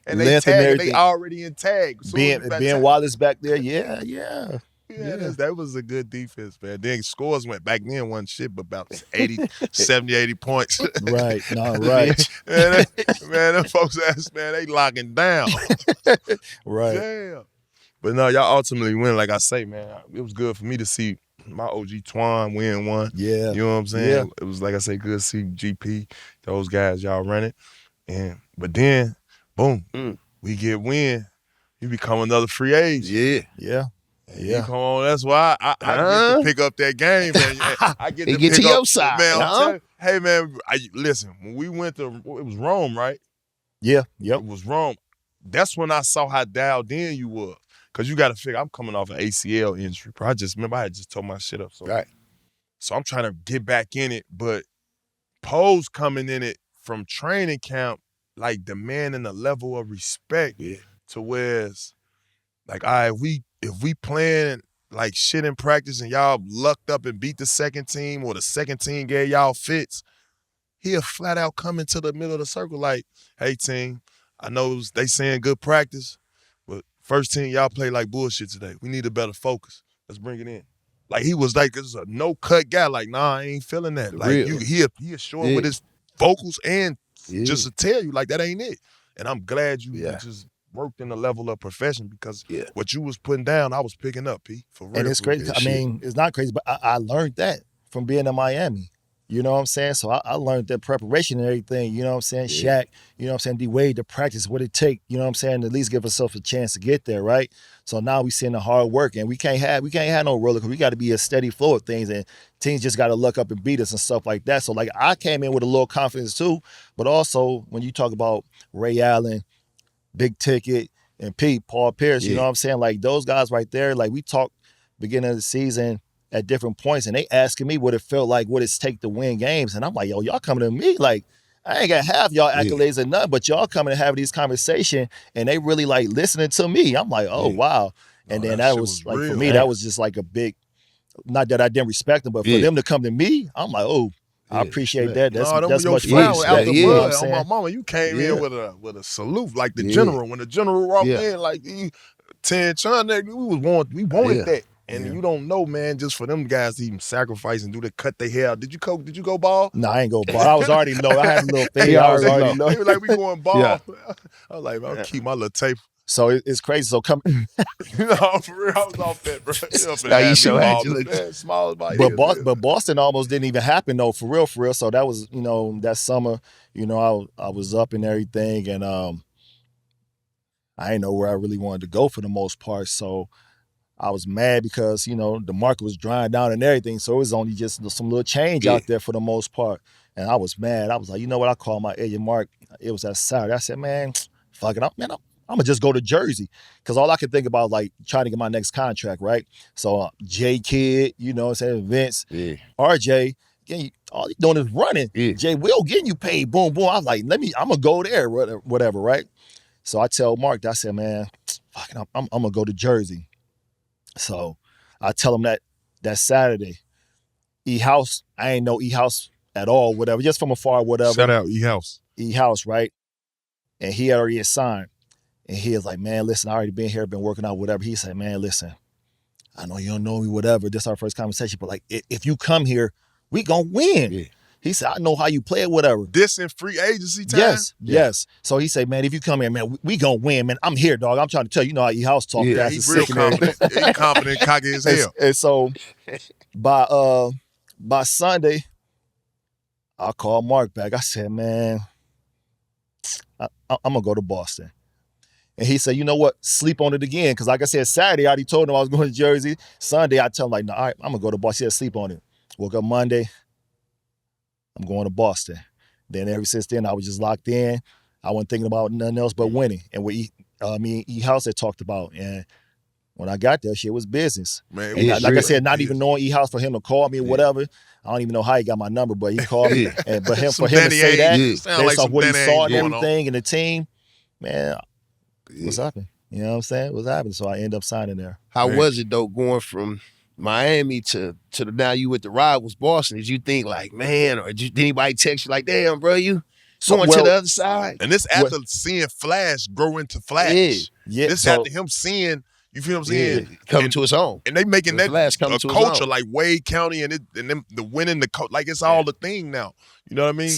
And they Length and tagging. everything. They already in tag. Ben Wallace back there. Yeah. Yeah, that was a good defense, man. Then scores went back then, wasn't shit, but about 80, 70, 80 points. Right. No, right. man, them folks ass, man, they locking down. Right. Damn. But no, y'all ultimately win. Like I say, man, it was good for me to see my OG Twan win one. Yeah. You know what I'm saying? Yeah. It was, like I say, good to see GP, those guys, y'all running. But then, boom, we get win. You become another free agent. Yeah. You come on, that's why I get to pick up that game, man. I get They to get pick to up, your side, man. I'm huh? telling you, hey, man, listen, when we went to, it was Rome, right? Yeah. Yep. It was Rome. That's when I saw how dialed in you were. Because you got to figure, I'm coming off an ACL injury. Bro. I just remember I had just tore my shit up. So I'm trying to get back in it, but Pose coming in it from training camp, like demanding a level of respect to where it's like, all right, if we playing like shit in practice and y'all lucked up and beat the second team or the second team gave y'all fits, he'll flat out come into the middle of the circle like, hey, team, I know they saying good practice, but first team, y'all play like bullshit today. We need a better focus. Let's bring it in. Like, he was like, this is a no-cut guy. Like, nah, I ain't feeling that. Like, he assured with his vocals and just to tell you, like, that ain't it. And I'm glad you just worked in the level of profession because what you was putting down, I was picking up, P. For real. And it's crazy. I mean, it's not crazy, but I learned that from being in Miami. You know what I'm saying? So I learned that preparation and everything, you know what I'm saying? Shaq, you know what I'm saying? D-Wade, the practice, what it take, you know what I'm saying? At least give ourselves a chance to get there, right? So now we seeing the hard work and we can't have no roller because we got to be a steady flow of things and teams just got to luck up and beat us and stuff like that. So like I came in with a little confidence too, but also when you talk about Ray Allen, Big Ticket, and Paul Pierce, you know what I'm saying? Like those guys right there, like we talked beginning of the season at different points and they asking me what it felt like, what it's take to win games. And I'm like, yo, y'all coming to me like, I ain't got half y'all accolades or nothing, but y'all coming and having these conversations and they really like listening to me. I'm like, oh, wow. And then that was like, for me, that was just like a big, not that I didn't respect them, but for them to come to me, I'm like, oh, I appreciate that. That's much fun. Out the mud on my mama, you came in with a salute like the general. When the general walked in, like 10 Chun, we wanted that. And you don't know, man, just for them guys to even sacrifice and do the cut their hair. Did you go ball? No, I ain't go ball. I was already low. I had a little fade. I was already low. They were like, we going ball. I was like, I'll keep my little tape. So it's crazy. So come, no, for real, I was off that, bro. Now you show had small body. But Boston almost didn't even happen though, for real. So that was, that summer, I was up and everything, and I didn't know where I really wanted to go for the most part. So I was mad because, the market was drying down and everything. So it was only just some little change out there for the most part. And I was mad. I was like, you know what? I called my agent, Mark. It was that Saturday. I said, man, fuck it. I'm going to just go to Jersey. Because all I could think about, like, trying to get my next contract, right? So J Kidd, Vince, RJ, all he doing is running. Jay Will getting you paid. Boom, boom. I was like, I'm going to go there, whatever, right? So I tell Mark, I said, man, fuck it, I'm going to go to Jersey. So I tell him that Saturday, E-House, I ain't know E-House at all, whatever, just from afar, whatever. Shout out E-House. E-House, right? And he already had signed. And he was like, man, listen, I already been here, been working out, whatever. He said, man, listen, I know you don't know me, whatever. This is our first conversation, but like, if you come here, we gonna win. He said, I know how you play it, whatever. This in free agency time? Yes. So he said, man, if you come here, man, we gonna win, man. I'm here, dog. I'm trying to tell you, how E-House talk. He's real confident. He's confident, cocky as hell. And so by Sunday, I called Mark back. I said, man, I'm gonna go to Boston. And he said, you know what? Sleep on it again. Because like I said, Saturday, I already told him I was going to Jersey. Sunday, I tell him, like, no, all right, I'm going to go to Boston. He said, sleep on it. Woke up Monday. I'm going to Boston. Then ever since then, I was just locked in. I wasn't thinking about nothing else but winning. And what E-House had talked about. And When I got there, shit was business. Man, And like I real. said, not even knowing E-House for him to call me or whatever. I don't even know how he got my number, but he called me. And for him Some to Danny say that, Ainge. Sound based like off some what he Danny saw Ainge and going on. everything and the team, man, what's happening? You know what I'm saying? What's happening? So I end up signing there. How Man. was it though going from Miami to the now you with the rivals Boston? Did you think like, man, or did anybody text you like, damn, bro, you going to the other side? And this after seeing Flash grow into Flash. Yeah. This So- after him seeing, you feel what I'm saying? Coming to his own. And they making The that Flash coming a to his culture own. like Wade County and them the winning the like it's all the thing now. You know what I mean?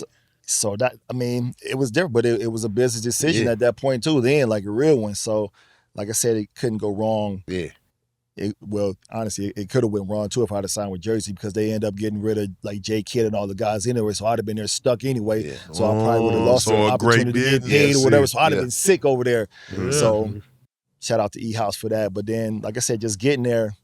So that, I mean, it was different, but it was a business decision Yeah. at that point too, then, like a real one. So, like I said, it couldn't go wrong. Yeah. Well, honestly, it could have went wrong too if I'd have signed with Jersey because they end up getting rid of like J Kidd and all the guys anyway. So I'd have been there stuck anyway. Yeah. So I probably would have lost so the a great opportunity to get business. paid Yeah, or whatever. see. So I'd have Yeah. been sick over there. Yeah. So shout out to E-House for that. But then, like I said, just getting there,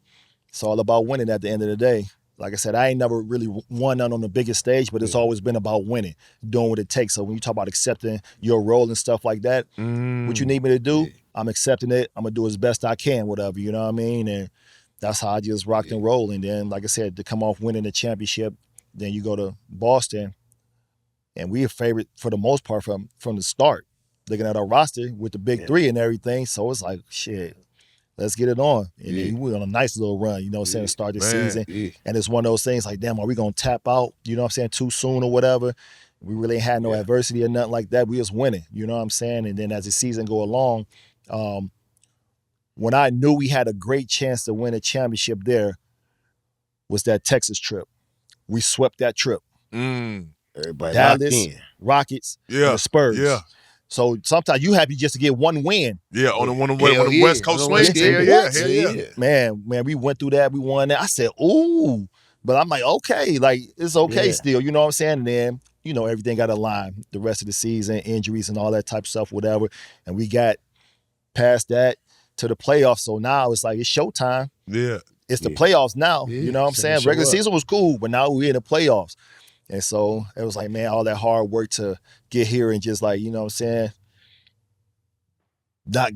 it's all about winning at the end of the day. Like I said, I ain't never really won none on the biggest stage, but it's always been about winning, doing what it takes. So when you talk about accepting your role and stuff like that, what you need me to do, I'm accepting it. I'm going to do as best I can, whatever, you know what I mean? And that's how I just rocked and rolled. And then, like I said, to come off winning the championship, then you go to Boston, and we are favorite for the most part from the start, looking at our roster with the big three and everything. So it's like, shit, let's get it on. And then we went on a nice little run, you know what I'm saying, to start the season. Yeah. And it's one of those things like, damn, are we going to tap out, you know what I'm saying, too soon or whatever? We really ain't had no adversity or nothing like that. We was winning, you know what I'm saying? And then as the season go along, when I knew we had a great chance to win a championship there was that Texas trip. We swept that trip. Everybody Dallas, locked in. Rockets, Yeah. and the Spurs. Yeah. So sometimes you happy just to get one win. Yeah, on the Hell yeah. West Coast On the swing. West Hell Coast. yeah, hell yeah. Man, we went through that. We won that. I said, ooh. But I'm like, okay, like it's okay Yeah. still. You know what I'm saying? And then, you know, everything got aligned the rest of the season, injuries and all that type of stuff, whatever. And we got past that to the playoffs. So now it's like, it's showtime. Yeah. It's the playoffs now. Yeah. You know what I'm So saying? show Regular up. season was cool, but now we're in the playoffs. And so it was like, man, all that hard work to get here and just like, you know what I'm saying, not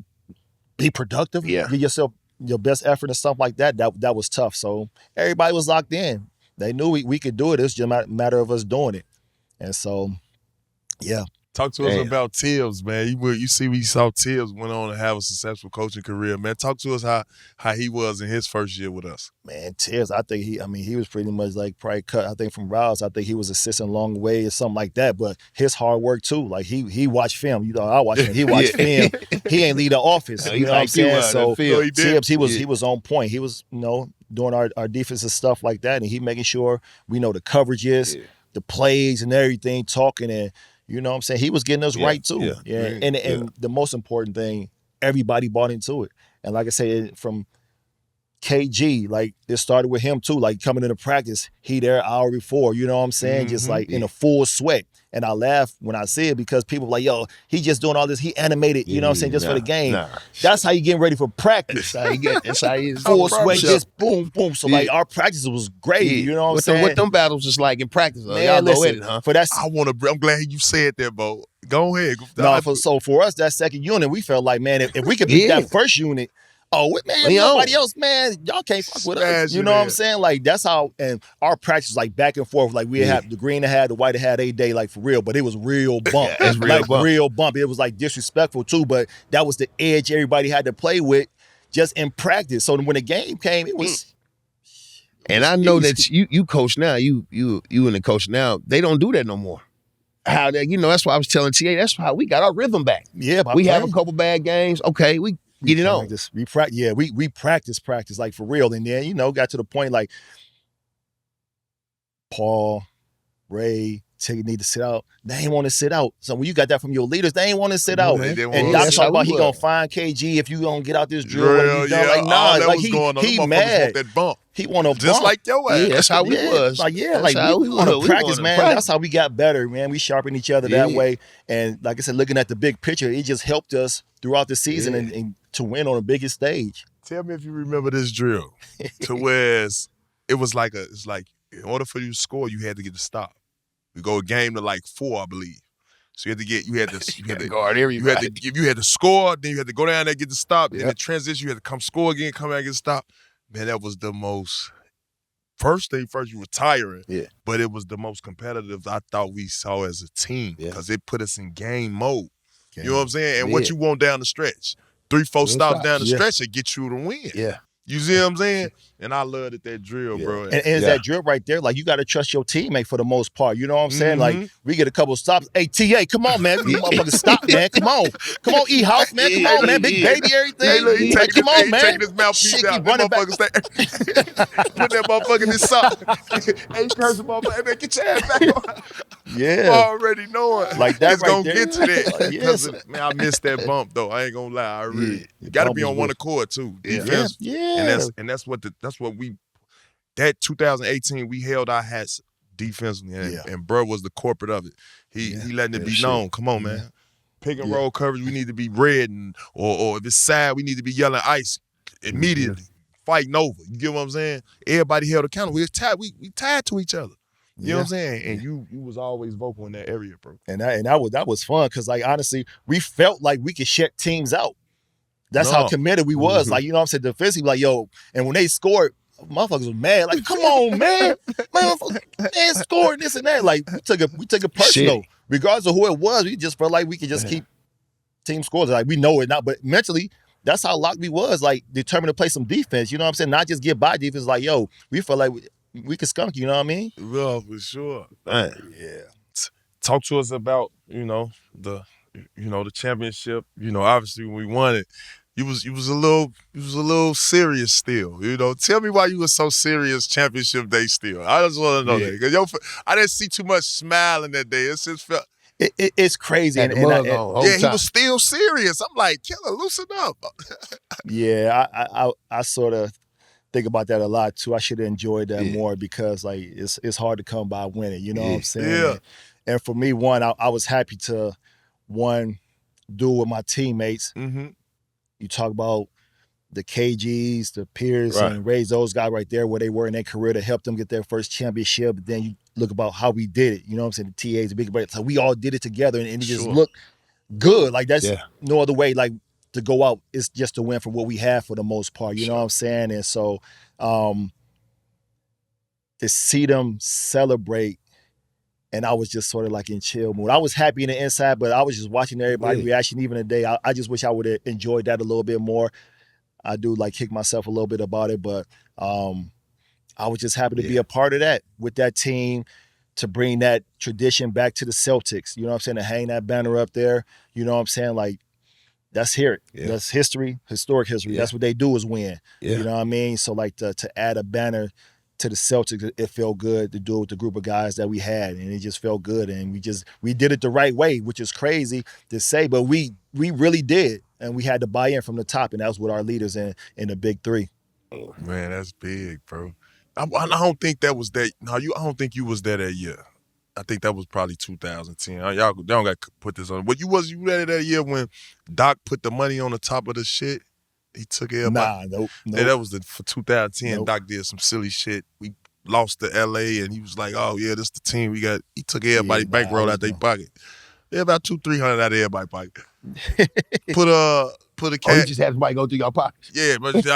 be productive, Yeah. give yourself your best effort and stuff like that, that was tough. So everybody was locked in. They knew we could do it. It's just a matter of us doing it. And so, yeah. Talk to us Damn. about Tibbs, man. You see, we saw Tibbs went on to have a successful coaching career, man. Talk to us how he was in his first year with us. Man, Tibbs, I think he was pretty much like probably cut, I think, from Rouse. I think he was assistant long way or something like that. But his hard work too. Like he watched film. You know, I watched him. He watched film. He ain't leave the office. No, You know what I'm saying? So he did. Tibbs, he was on point. He was, you know, doing our defensive stuff like that, and he making sure we know the coverages, the plays and everything, talking and you know what I'm saying? He was getting us right too. yeah. And the most important thing, everybody bought into it. And like I said, from KG, like it started with him too, like coming into practice, he there an hour before, you know what I'm saying? Just like in a full sweat. And I laugh when I see it because people like, yo, he just doing all this, he animated, you know what I'm saying, just for the game. Nah. That's how you getting ready for practice. That's how he is. Full sweat, just boom, boom. So like our practice was great, you know what I'm saying? What them battles is like in practice? Man, Y'all go listen, at it, huh? for that I'm glad you said that, Bo. Go ahead. so for us, that second unit, we felt like, man, if we could beat that first unit, man, We nobody own. else, man, y'all can't fuck with us. Smash You it know what I'm in. saying? Like that's how, and our practice was like back and forth. Like we had the green had, the white had a day, like for real, but it was real bump. It's real like bump. real bump. It was like disrespectful too, but that was the edge everybody had to play with just in practice. So when the game came, it was. And I know that you coach now, you and the coach now, they don't do that no more. How they, you know, that's why I was telling TA, that's how we got our rhythm back. Yeah, by We have a playing. couple bad games. Okay, we get it on. We practice like for real. And then, you know, got to the point like Paul, Ray, Tig need to sit out. They ain't want to sit out. So when you got that from your leaders, they ain't want to sit out. They didn't And wanna Doc That's talk how about we he gonna were. find KG if you gonna get out this drill. What you done. Yeah, Like, nah, all that like was he going on. Them motherfuckers mad. want that bump. He want to Just like your ass. Yeah, that's how we was. Like, yeah, That's like how we we want to was. We practice, wanna man. practice. That's how we got better, man. We sharpened each other that Yeah. way. And like I said, looking at the big picture, it just helped us throughout the season and to win on the biggest stage. Tell me if you remember this drill. To where it was like in order for you to score, you had to get the stop. We go a game to like 4, I believe. So you had to guard you had everybody. to score, then you had to go down there, get the stop, then Yep. the transition, you had to come score again, come back, get the stop. Man, that was the most, first, you retiring, Yeah. but it was the most competitive I thought we saw as a team because it put us in game mode. You know what I'm saying? And what you want down the stretch. 3-4 stops down the stretch to get you to win. Yeah. You see what I'm saying? And I love that drill, bro. And it's that drill right there. Like, you got to trust your teammate for the most part. You know what I'm saying? Like, we get a couple stops. Hey, TA, come on, man. You motherfucker stop, man. Come on. Come on, E-House, man. Come on, man. Big baby, everything. Hey, look, Like, come on, man. Taking his mouthpiece Shit, out. keep running back. Put that motherfucker in his sock. Hey, curse him, motherfucker. Man, get your ass back on. Yeah. Already knowing. Like that it's right gonna there. get to that. Like, Because, man, I missed that bump, though. I ain't gonna lie. I really. You got to be on one accord, too. Defense. Yeah. And that's what we, that 2018, we held our hats defensively, and bro was the corporate of it. He letting it be known. Come on, man. Pick and roll coverage, we need to be red, or if it's side, we need to be yelling ice immediately, fighting over. You get what I'm saying? Everybody held accountable. We tied to each other. You know what I'm saying? And you was always vocal in that area, bro. And that was fun because, like, honestly, we felt like we could shut teams out. That's how committed we was. Like, you know what I'm saying? Defensively, like, yo, and when they scored, motherfuckers was mad. Like, come on, man. Man, scoring this and that. Like, we took it personal. Shit. Regardless of who it was, we just felt like we could just keep team scores. Like, we know it now, but mentally, that's how locked we was. Like, determined to play some defense. You know what I'm saying? Not just get by defense. Like, yo, we felt like we could skunk, you know what I mean? Well, for sure. Man. Yeah. Talk to us about, the championship. Obviously when we won it, you was a little serious still. Tell me why you was so serious championship day still. I just want to know that because I didn't see too much smiling that day. It just felt. It's crazy. He was still serious. I'm like, killer, loosen up. Yeah, I sort of think about that a lot too. I should have enjoyed that more because, like, it's hard to come by winning. You know what I'm saying? Yeah. And for me, I was happy to do it with my teammates. Mm-hmm. You talk about the KGs, the Pierce, and raise those guys right there where they were in their career to help them get their first championship. But then you look about how we did it. You know what I'm saying? The TAs, the big break. So we all did it together, and it just looked good. Like, that's no other way, like, to go out. It's just to win for what we have for the most part. You know what I'm saying? And so to see them celebrate, and I was just sort of like in chill mood. I was happy in the inside, but I was just watching everybody's reaction even today. I just wish I would have enjoyed that a little bit more. I do, like, kick myself a little bit about it, but I was just happy to be a part of that with that team, to bring that tradition back to the Celtics. You know what I'm saying? To hang that banner up there. You know what I'm saying? Like, that's here. Yeah. That's history, historic history. Yeah. That's what they do is win. Yeah. You know what I mean? So, like, to add a banner to the Celtics, it felt good to do it with the group of guys that we had, and it just felt good. And we did it the right way, which is crazy to say, but we really did, and we had to buy in from the top, and that was with our leaders in the big three. Man, that's big, bro. I don't think that was that. No, I don't think you was there that year. I think that was probably 2010. Y'all don't got to put this on. But you there that year when Doc put the money on the top of the shit? He took everybody. Nope. Yeah, that was for 2010. Nope. Doc did some silly shit. We lost to LA, and he was like, "Oh yeah, this the team we got." He took everybody bankroll out their pocket. They're about $200-300 out of everybody's pocket. Put a cash. You just had somebody go through your pockets. Yeah, but he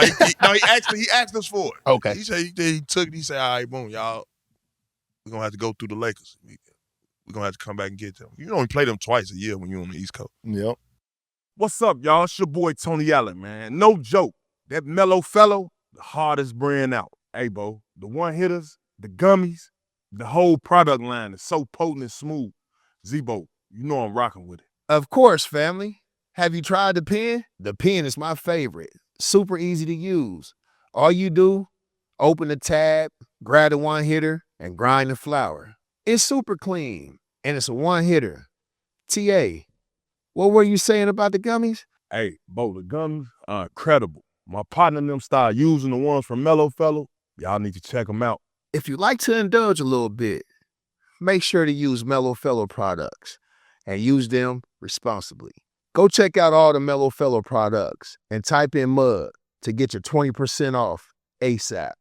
asked us for it. Okay. He said he took it. He said, "All right, boom, y'all, we're gonna have to go through the Lakers. We're gonna have to come back and get them. You only play them twice a year when you're on the East Coast." Yep. What's up, y'all? It's your boy Tony Allen, man. No joke. That mellow fellow, the hardest brand out. Hey, Bo, the one-hitters, the gummies, the whole product line is so potent and smooth. Z-Bo, you know I'm rocking with it. Of course, family. Have you tried the pen? The pen is my favorite. Super easy to use. All you do, open the tab, grab the one-hitter, and grind the flour. It's super clean, and it's a one-hitter. TA, what were you saying about the gummies? Hey, Bo, the gummies are incredible. My partner and them started using the ones from Mellow Fellow. Y'all need to check them out. If you like to indulge a little bit, make sure to use Mellow Fellow products and use them responsibly. Go check out all the Mellow Fellow products and type in MUG to get your 20% off ASAP.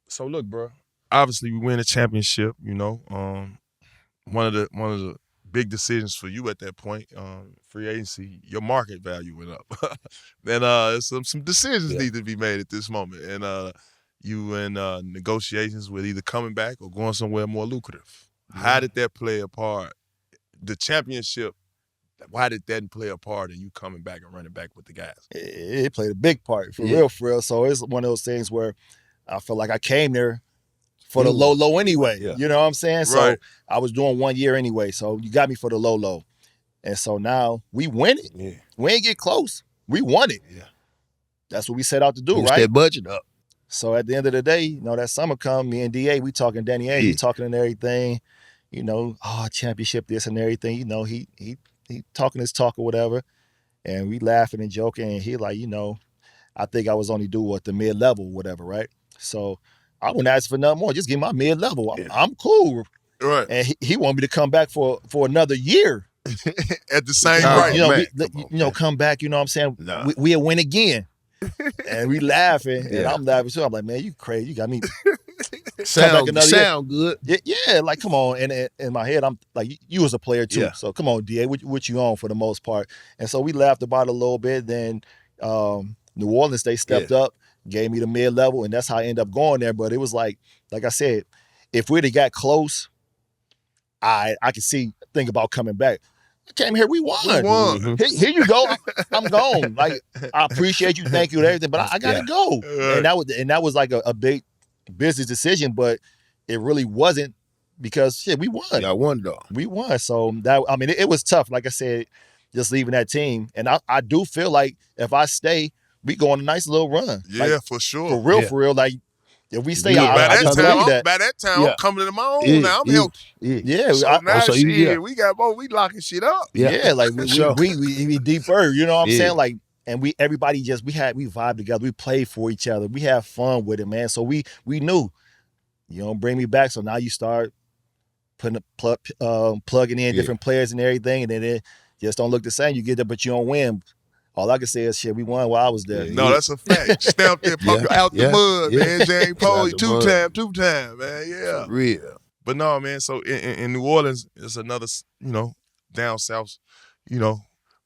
So look, bro, obviously we win a championship. You know, one of the big decisions for you at that point, free agency, your market value went up. Then some decisions need to be made at this moment, and you in negotiations with either coming back or going somewhere more lucrative. How did that play a part? The championship, why did that play a part in you coming back and running back with the guys? It played a big part, for real. So it's one of those things where I felt like I came there for the low anyway. Yeah. You know what I'm saying? So Right. I was doing 1 year anyway. So you got me for the low. And so now we win it. Yeah. We ain't get close. We won it. Yeah. That's what we set out to do, Boost right? that budget up. So at the end of the day, you know, that summer come, me and DA, we talking Danny A, he talking and everything, you know, championship, this and everything. You know, he talking his talk or whatever. And we laughing and joking. And he like, you know, I think I was only due the mid-level, whatever, right? So I wouldn't ask for nothing more. Just give me my mid-level. I'm cool. Right. And he wanted me to come back for another year. At the same Nah, rate. You know, man. come back, you know what I'm saying? Nah. We'll win again. And we laughing. And Yeah. I'm laughing too. I'm like, man, you crazy. You got me. Sound another year. good. Yeah, like, come on. And in my head, I'm like, you was a player too. Yeah. So come on, DA, what you on for the most part? And so we laughed about it a little bit. Then New Orleans, they stepped up, gave me the mid-level, and that's how I ended up going there. But it was like I said, if we'd have got close, I could think about coming back. I came here, we won. We won. Here you go. I'm gone. Like, I appreciate you, thank you, and everything, but I gotta go. Right. And that was like a big business decision, but it really wasn't because we won. Y'all won though. We won. So it was tough. Like I said, just leaving that team. And I do feel like if I stay, we go on a nice little run. Yeah, Like, for sure. for real, Yeah. for real. Like, if we stay, Yeah, By I just that believe that. time, Yeah. I'm coming to my own now. I'm healthy. Yeah, So I- now so you- shit, yeah. we got both. We locking shit up. yeah, like we sure. we deeper, you know what I'm Yeah. saying? Like, and everybody just we vibe together, we play for each other, we have fun with it, man. So we knew, you know, bring me back. So now you start putting plugging in different players and everything, and then it just don't look the same. You get there, but you don't win. All I can say is shit, we won while I was there. Yeah, No, that's a fact. Stamped there, out the mud, man. James Posey, Out the two time, man. Yeah. For real. But no, man. So in New Orleans, it's another, you know, down south. You know,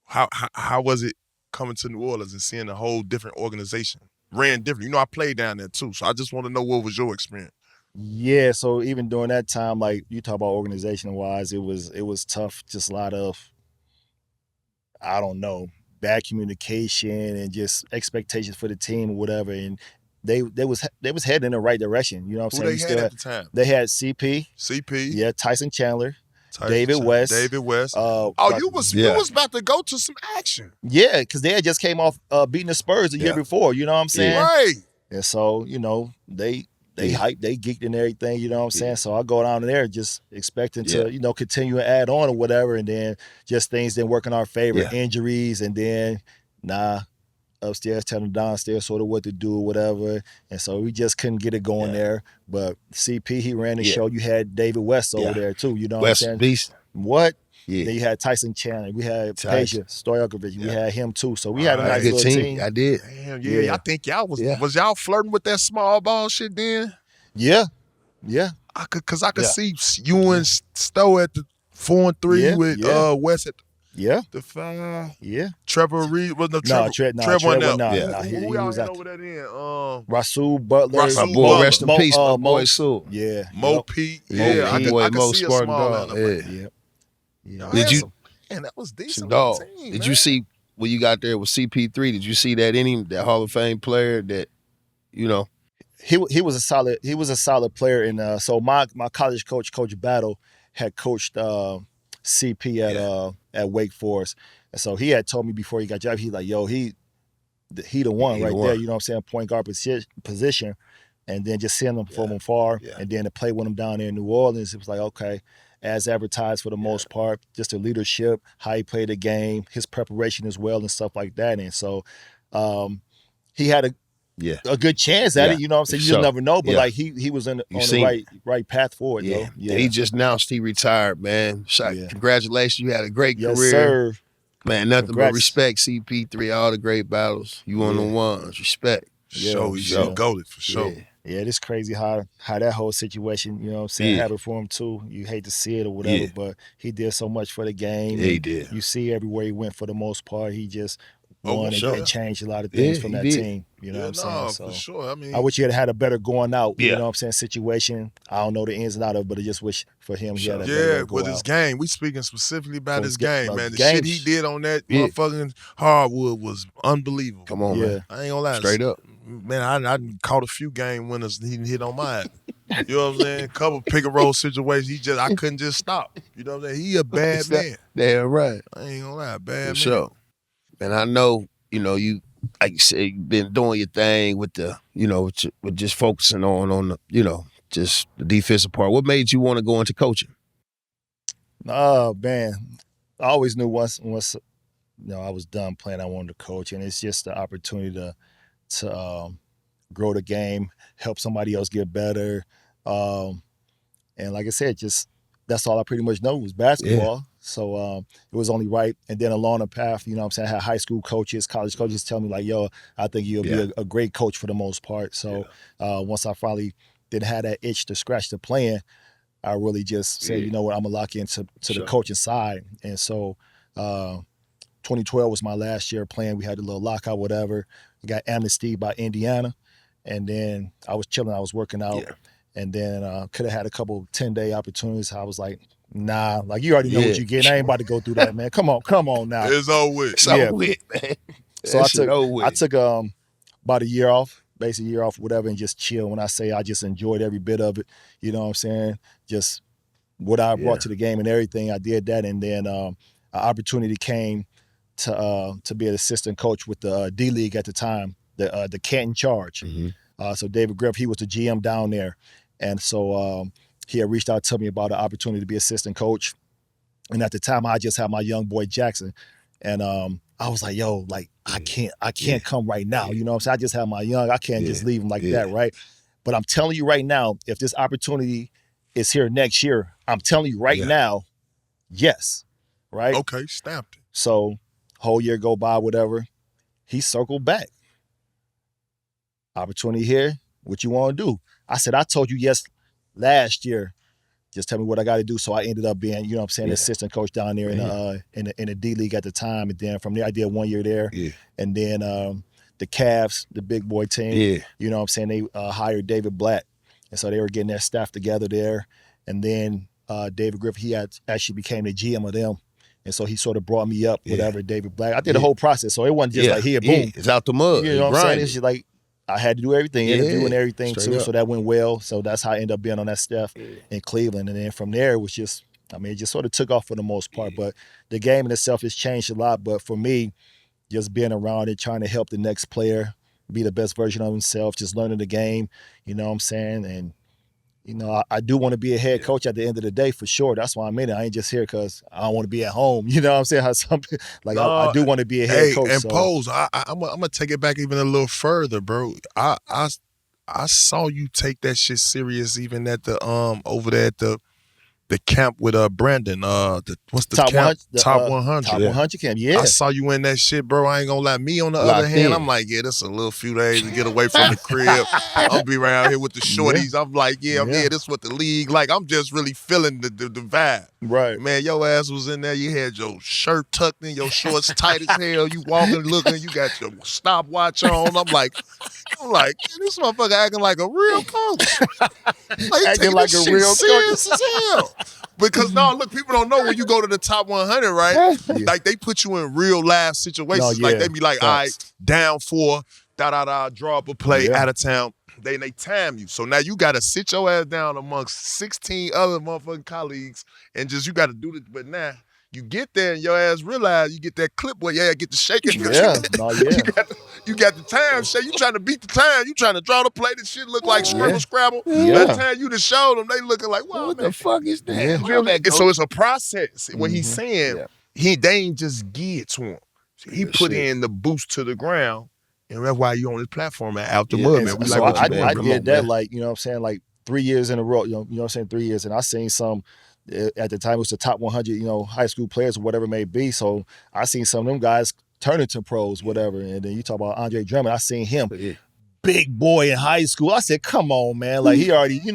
how was it coming to New Orleans and seeing a whole different organization ran different? You know, I played down there too, so I just want to know what was your experience. Yeah, so even during that time, like you talk about organization wise, it was tough. Just a lot of, I don't know, bad communication and just expectations for the team or whatever. And they was heading in the right direction. You know what I'm Who saying? they had at the time? They had CP, CP. Tyson Chandler, Tyson David Chandler, West. David West. Oh, you was about to go to some action. Yeah, because they had just came off beating the Spurs the year before. You know what I'm saying? Right. And so, you know, they hyped, they geeked and everything, you know what I'm saying? So I go down there just expecting to, you know, continue to add on or whatever, and then just things didn't work in our favor, injuries, and then, upstairs telling downstairs sort of what to do or whatever. And so we just couldn't get it going there. But CP, he ran the show. You had David West over there too, you know what I'm West saying? Beast. What? Yeah. Then you had Tyson Chandler. We had Tyson. Peja Stojakovic. We had him too. So we had a nice Good little team. team. I did. Damn, yeah. I think y'all was y'all flirting with that small ball shit then? Yeah. I could see you and Stowe at the 4 and 3 with West at the 5. Yeah. Trevor Reed was Trevor wasn't out. He Who y'all was had out. over there then? Rasul Butler. Rasul My boy, Butler. rest in peace, my boy Sue. Yeah. Mo Pete. Mo Yeah, I Pete. could Boy, Mo see a Spartan small dog. lineup. Yeah. Yeah. Did you- Man, that was decent. Dog. Team, Did man. you see when you got there with CP3? Did you see that Hall of Fame player that, you know? He was a solid player, and so my college coach, Coach Battle, had coached CP at Wake Forest, and so he had told me before he got job, he's like, yo, he the one He right the there, one. you know what I'm saying, point guard position, and then just seeing him from afar, and then to play with him down there in New Orleans, it was like, okay, as advertised for the most part, just the leadership, how he played the game, his preparation as well, and stuff like that, and so he had a good chance at it, you know what I'm saying? You just never know, but like he was on the right path forward, though. Yeah. He just announced he retired, man. Congratulations. You had a great Yes, career. sir. Man, nothing Congrats. but respect, CP3, all the great battles. You won the ones. Respect. Show, he's goated for sure. Yeah. Yeah, it's crazy how that whole situation, you know what I'm saying, Yeah. happened for him too. You hate to see it or whatever, Yeah. but he did so much for the game. Yeah, he and did. You see everywhere he went for the most part. He just Oh, won sure. and changed a lot of things Yeah, from he that did. team. You know what I'm saying? So for sure. I mean, I wish he had a better going out, Yeah. you know what I'm saying, situation. I don't know the ins and outs of it, but I just wish for him he had a better yeah, way to go with his out. game. We speaking specifically about For his his ga- game, about man. the The shit games. he did on that Yeah. motherfucking hardwood was unbelievable. Come on, Yeah. man. I ain't gonna lie. Straight up. Man, I caught a few game winners he hit on mine. You know what I'm saying? Couple pick and roll situations. I couldn't just stop. You know what I'm saying? He a bad man. Damn right. I ain't gonna lie, bad For man. sure. And I know, you like you say, you've been doing your thing with the, with just focusing on the, just the defensive part. What made you want to go into coaching? Oh man, I always knew once I was done playing, I wanted to coach, and it's just the opportunity to grow the game, help somebody else get better, and like I said, just that's all I pretty much know was basketball. Yeah. So it was only right. And then along the path, you know what I'm saying, I had high school coaches, college coaches tell me like, yo, I think you'll be a great coach for the most part. So once I finally didn't have that itch to scratch the playing, I really just said, you know what, I'm going to lock into the coaching side. And so 2012 was my last year playing. We had a little lockout, whatever. I got amnesty by Indiana. And then I was chilling. I was working out. Yeah. And then could have had a couple 10-day opportunities. I was like, nah, like you already know what you get. I ain't about to go through that, man. Come on now. It's over with. It's over with, man. So I took about a year off, basically a year off, whatever, and just chill. When I say I just enjoyed every bit of it, you know what I'm saying? Just what I brought to the game and everything. I did that, and then an opportunity came to be an assistant coach with the D League at the time, the Canton Charge. Mm-hmm. So David Griff, he was the GM down there. And so he had reached out to me about an opportunity to be assistant coach. And at the time, I just had my young boy Jackson. And I was like, yo, like, I can't come right now. You know what I'm saying? I just have my young. I can't just leave him like that, right? But I'm telling you right now, if this opportunity is here next year, I'm telling you right now, yes, right? Okay, stamped it. So whole year go by, whatever. He circled back. Opportunity here. What you want to do? I said, I told you yes last year. Just tell me what I got to do. So I ended up being, you know what I'm saying, assistant coach down there in the D League at the time. And then from there, I did 1 year there. Yeah. And then the Cavs, the big boy team, you know what I'm saying, they hired David Blatt. And so they were getting their staff together there. And then David Griffin, he actually became the GM of them. And so he sort of brought me up, whatever, David Blatt. I did the whole process. So it wasn't just like, here, boom. It's out the mud. You know what I'm saying? It's just like, I had to do everything, interview and everything too. Up. So that went well. So that's how I ended up being on that staff in Cleveland. And then from there, it was just, it just sort of took off for the most part. But the game in itself has changed a lot. But for me, just being around it, trying to help the next player be the best version of himself, just learning the game, you know what I'm saying? And, you know, I do want to be a head coach at the end of the day, for sure. That's why I'm in it. I ain't just here because I don't want to be at home. You know what I'm saying? I do want to be a head coach. And so. Pose, I'm gonna take it back even a little further, bro. I saw you take that shit serious even at the over there at the camp with Brandon. What's the top camp? 100, Top 100. Top 100 camp. Yeah. I saw you in that shit, bro. I ain't gonna lie. Me on the other hand, I'm like, this a little few days to get away from the crib. I'll be around here with the shorties. I'm like, I'm here. This is what the league like. I'm just really feeling the vibe. Right. Man, your ass was in there. You had your shirt tucked in, your shorts tight as hell. You walking, looking. You got your stopwatch on. I'm like, this motherfucker acting like a real coach. Like, acting like a real serious as hell. Because look, people don't know when you go to the top 100, right? Like they put you in real live situations. Like they be like, all right, down 4, draw up a play out of town. They time you. So now you got to sit your ass down amongst 16 other motherfucking colleagues and just, you got to do it. But now you get there and your ass realize you get that clip where, get the shaking. You got the time shake. You trying to beat the time. You trying to draw the play. This shit look like Scrabble. By the time you just showed them, they looking like, wow, what the fuck is that? And so it's a process. When he's saying, they ain't just give it to him. He put in the boost to the ground. And that's why you on this platform out the mud, man. We so like what you I doing. did that, like, you know what I'm saying, like 3 years in a row, you know what I'm saying, 3 years. And I seen some, at the time it was the top 100, high school players or whatever it may be. So I seen some of them guys turn into pros, whatever. And then you talk about Andre Drummond, I seen him big boy in high school. I said, come on, man. Like, he already, he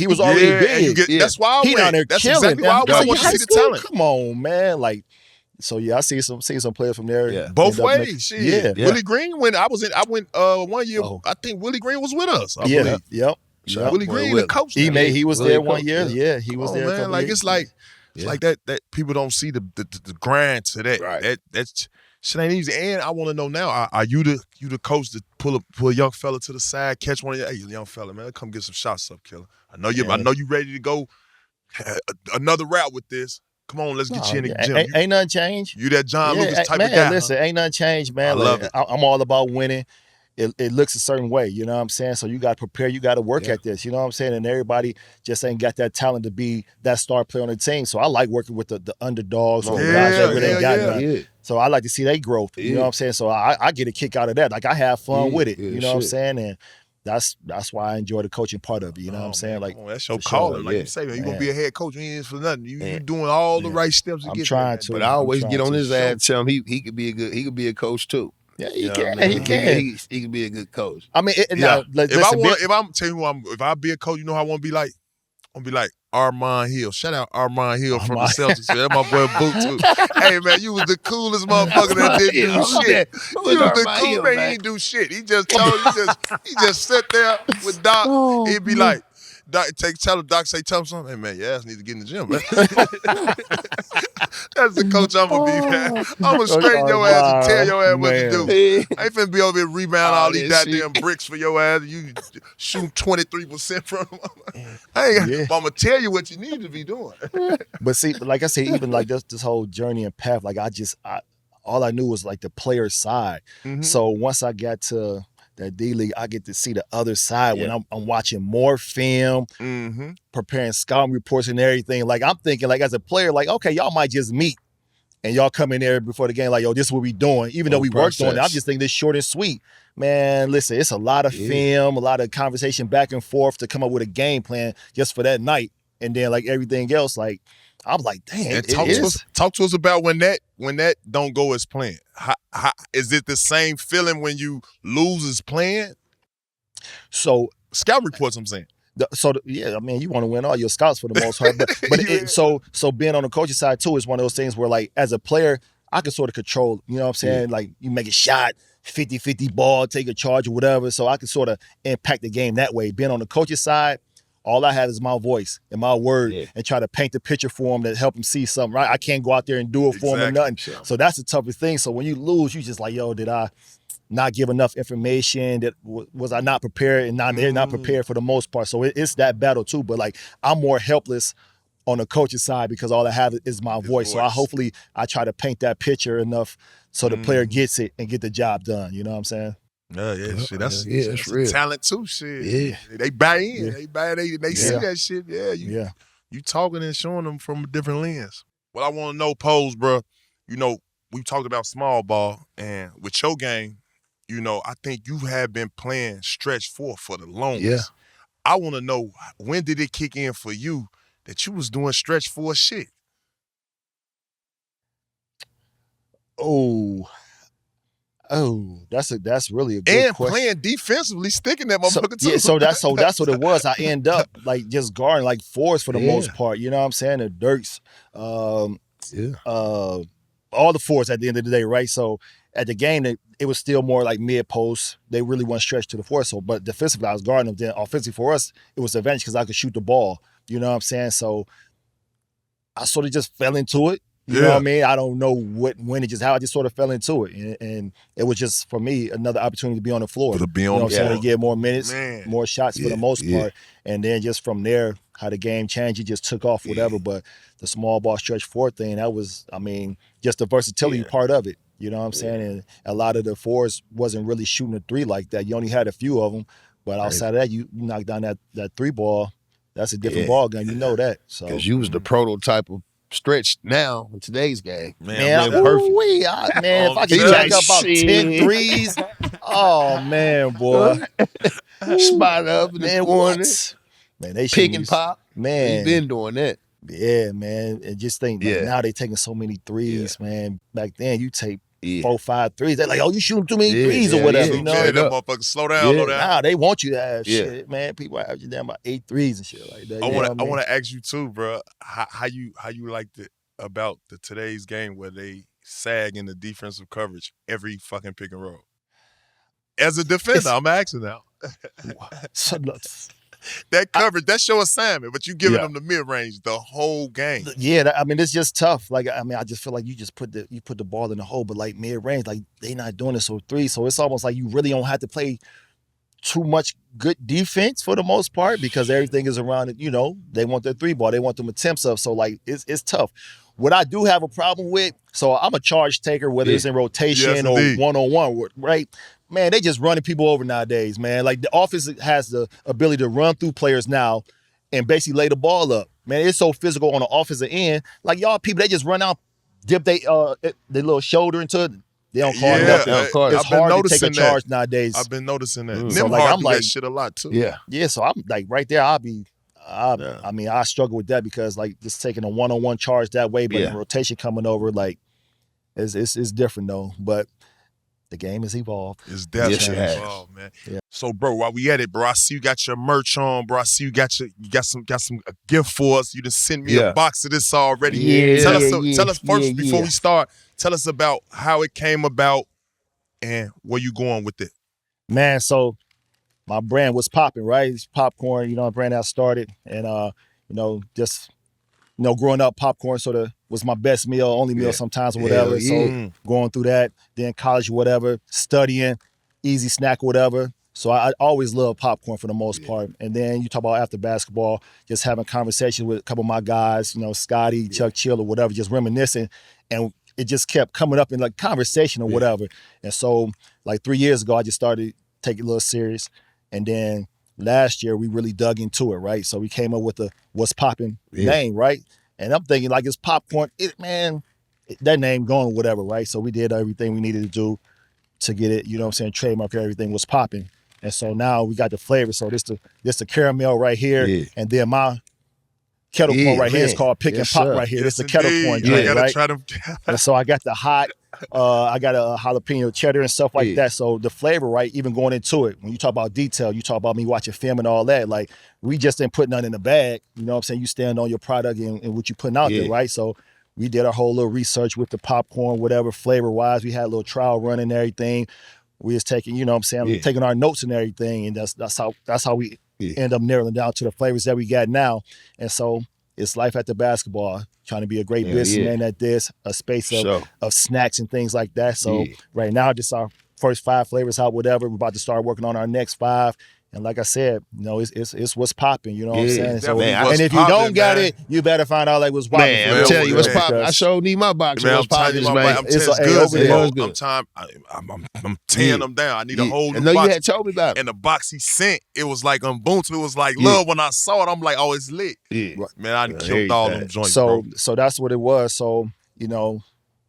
was already and big. that's why I He went. down there That's killing. exactly why I want to high see the school? talent. Come on, man. Like, so yeah, I see some players from there. Yeah. Both ways. Shit. Yeah. Willie Green, when I went 1 year, Oh. I think Willie Green was with us. I Yeah. believe. Yep. Willie Green, the coach. He was Willie there 1 coach, year. yeah. Yeah, he was Come on, there. A man. couple Like years. it's like that people don't see the grind to that. Right. That's shit ain't easy. And I want to know now, are you the coach to pull a young fella to the side, catch one of your, hey, young fella, man, come get some shots up, killer. I know you ready to go another route with this. Come on, let's get you in the gym. Ain't nothing changed. You that John Lucas type man, of guy. Listen, ain't nothing changed, man. I love it. I'm all about winning. It looks a certain way, you know what I'm saying? So you got to prepare, you got to work at this, you know what I'm saying? And everybody just ain't got that talent to be that star player on the team. So I like working with the underdogs or guys that really ain't got nothing. Yeah. So I like to see their growth, you know what I'm saying? So I get a kick out of that. Like, I have fun with it, you know what I'm saying? And that's why I enjoy the coaching part of it, you know what I'm saying? Like, that's your for calling. sure. Like you say, man, you're going to be a head coach. You ain't in for nothing. You doing all the right steps to I'm get trying there. to. But I always I'm get on trying his to. ass and tell him he could be a coach too. Yeah, You he know can. what I mean? He can. He can be a good coach. I mean, Yeah. listen, If I be a coach, you know how I want to be like? I'm gonna be like Armand Hill. Shout out Armand Hill from the Celtics. Yeah, that's my boy Boot too. Hey man, you was the coolest motherfucker that didn't do shit. You was the cool man. He didn't do shit. He just told he just sat there with Doc. He'd be like, Doc, tell him something. Hey man, your ass need to get in the gym, man. That's the coach I'm gonna be, man. I'm gonna straighten your ass and tell your ass what to do. I ain't finna be over here rebound all these goddamn bricks for your ass. You shoot 23% from them. I'm gonna tell you what you need to be doing. But see, like I said, even like this whole journey and path, like all I knew was like the player side. Mm-hmm. So once I got to that D League, I get to see the other side when I'm watching more film, preparing scouting reports and everything. Like, I'm thinking, like, as a player, like, okay, y'all might just meet and y'all come in there before the game, like, yo, this is what we doing. Even though we worked on it, I'm just thinking this short and sweet. Man, listen, it's a lot of film, a lot of conversation back and forth to come up with a game plan just for that night. And then, like, everything else, like, I'm like, dang, talk to us about when that don't go as planned. How, is it the same feeling when you lose as planned? So scout reports, I'm saying. I mean, you want to win all your scouts for the most part, but so being on the coaching side too is one of those things where, like, as a player, I can sort of control, you know what I'm saying? Like, you make a shot, 50-50 ball, take a charge or whatever, so I can sort of impact the game that way. Being on the coaching side, all I have is my voice and my word and try to paint the picture for them that help them see something, right? I can't go out there and do it for them or nothing. Sure. So that's the toughest thing. So when you lose, you just like, yo, did I not give enough information? That was I not prepared? And they're not prepared for the most part. So it's that battle too. But, like, I'm more helpless on the coaching side because all I have is my voice. So I try to paint that picture enough so the player gets it and get the job done. You know what I'm saying? Shit. That's real. Talent too, shit. Yeah. They buy in. They see that shit. You talking and showing them from a different lens. What I want to know, Pose, bro, you know, we talked about small ball, and with your game, you know, I think you have been playing stretch four for the longest. Yeah. I want to know, when did it kick in for you that you was doing stretch four shit? That's really a good and question. Playing defensively, sticking that motherfucker too. Yeah, so that's what it was. I end up like just guarding like fours for the most part. You know what I'm saying? The Dirks, all the fours at the end of the day, right? So at the game, it was still more like mid post. They really weren't stretched to the four. So, but defensively, I was guarding them. Then offensively for us, it was an advantage because I could shoot the ball. You know what I'm saying? So I sort of just fell into it. You know what I mean? I don't know when it just how I just sort of fell into it, and it was just for me another opportunity to be on the floor. To be on the floor, to get more minutes, more shots for the most part, and then just from there, how the game changed, it just took off, whatever. But the small ball stretch four thing, that was, I mean, just the versatility part of it. You know what I'm saying? And a lot of the fours wasn't really shooting a three like that. You only had a few of them, but outside of that, you knock down that three ball. That's a different ball game. You know that. So because you was the prototype of stretch now in today's game. Man, perfect. If I can jack up about 10 threes, oh man, boy. Spot up in the corner. Man, they pick and pop. Man. You've been doing that. Yeah, man. And just think now they taking so many threes, man. Back then you take 4, 5 threes. They're like, oh, you shooting too many threes or whatever. You know, that motherfucker slow down, slow down. Nah, they want you to have shit, man. People are averaging down about 8 threes and shit like that. I want to ask you too, bro. How you liked it about today's game where they sag in the defensive coverage every fucking pick and roll? As a defender, I'm asking now. That coverage, that's your assignment, but you giving them the mid-range the whole game. Yeah, I mean, it's just tough. Like, I mean, I just feel like you just put the ball in the hole, but like mid-range, like they not doing it so three. So it's almost like you really don't have to play too much good defense for the most part because everything is around it. You know, they want their three ball, they want them attempts up. So like, it's tough. What I do have a problem with, so I'm a charge taker, whether it's in rotation or one-on-one, right? Man, they just running people over nowadays, man. Like the offense has the ability to run through players now and basically lay the ball up. Man, it's so physical on the offensive end. Like y'all people, they just run out, dip their little shoulder into it. They don't call it up. It's hard to take a charge nowadays. I've been noticing that. So like, I'm like, that shit a lot too. Yeah. So I'm like right there. I mean, I struggle with that because like just taking a one-on-one charge that way, but the rotation coming over, like, it's different though. But the game has evolved. It's definitely evolved, man. Yeah. So, bro, while we at it, bro, I see you got your merch on, bro. I see you got some a gift for us. You just sent me a box of this already. Tell us first before we start. Tell us about how it came about and where you going with it. Man, so my brand was popping, right? It's popcorn, a brand that I started. And, growing up, popcorn sort of was my best meal, only meal sometimes or whatever. So going through that, then college or whatever, studying, easy snack or whatever. So I always loved popcorn for the most part. And then you talk about after basketball, just having conversations with a couple of my guys, Scotty, Chuck Chill or whatever, just reminiscing. And it just kept coming up in like conversation or whatever. And so like 3 years ago, I just started taking it a little serious. And then last year, we really dug into it, right? So we came up with the What's Poppin' name, right? And I'm thinking like it's popcorn. That name going whatever, right? So we did everything we needed to do to get it, trademark everything was popping. And so now we got the flavor. So this the caramel right here. And then my kettle corn right here is called Pick and Pop right here. This the kettle corn drink, right? Try them. And so I got the hot, I got a jalapeno cheddar and stuff like that. So the flavor, right, even going into it, when you talk about detail, you talk about me watching film and all that, like we just didn't put nothing in the bag. You know what I'm saying? You stand on your product and what you putting out there, right? So we did our whole little research with the popcorn, whatever flavor-wise. We had a little trial run and everything. We was taking, taking our notes and everything, and that's how we end up narrowing down to the flavors that we got now. And so it's life after basketball, trying to be a great businessman at this, a space of snacks and things like that. So right now, just our first 5 flavors out, whatever. We're about to start working on our next 5. And like I said, it's what's popping, you know what I'm saying? So, and if you don't got it, you better find out like what's popping. Man, I'm telling you what's popping. I sure need my box. Man, what's popping, man. I'm tearing them down. I need a whole new box. You had told me about it. And the box he sent, it was like Ubuntu. It was like love. When I saw it, I'm like, oh, it's lit. Man, I killed all them joints, bro. So that's what it was. So,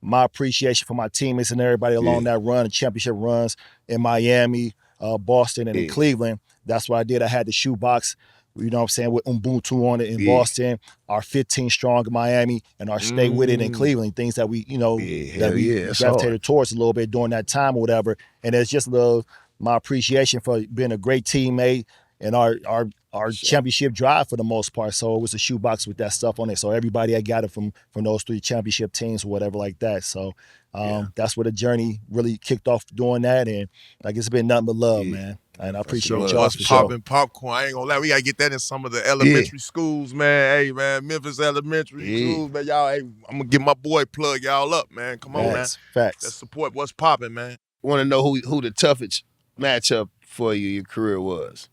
my appreciation for my teammates and everybody along that run, the championship runs in Miami, Boston, and in Cleveland. That's what I did. I had the shoebox, with Ubuntu on it in Boston, our 15 strong in Miami, and our stay with it in Cleveland. Things that we, gravitated towards a little bit during that time or whatever. And it's just my appreciation for being a great teammate and our championship drive for the most part. So it was a shoebox with that stuff on it. So everybody I got it from those 3 championship teams or whatever like that. So that's where the journey really kicked off doing that. And like it's been nothing but love, man. And I appreciate y'all for popping popcorn. I ain't gonna lie. We gotta get that in some of the elementary schools, man. Hey, man, Memphis elementary schools, man. Y'all, hey, I'm gonna get my boy plug y'all up, man. Come on, man. Facts. Let's support what's popping, man. Want to know who the toughest matchup for your career was?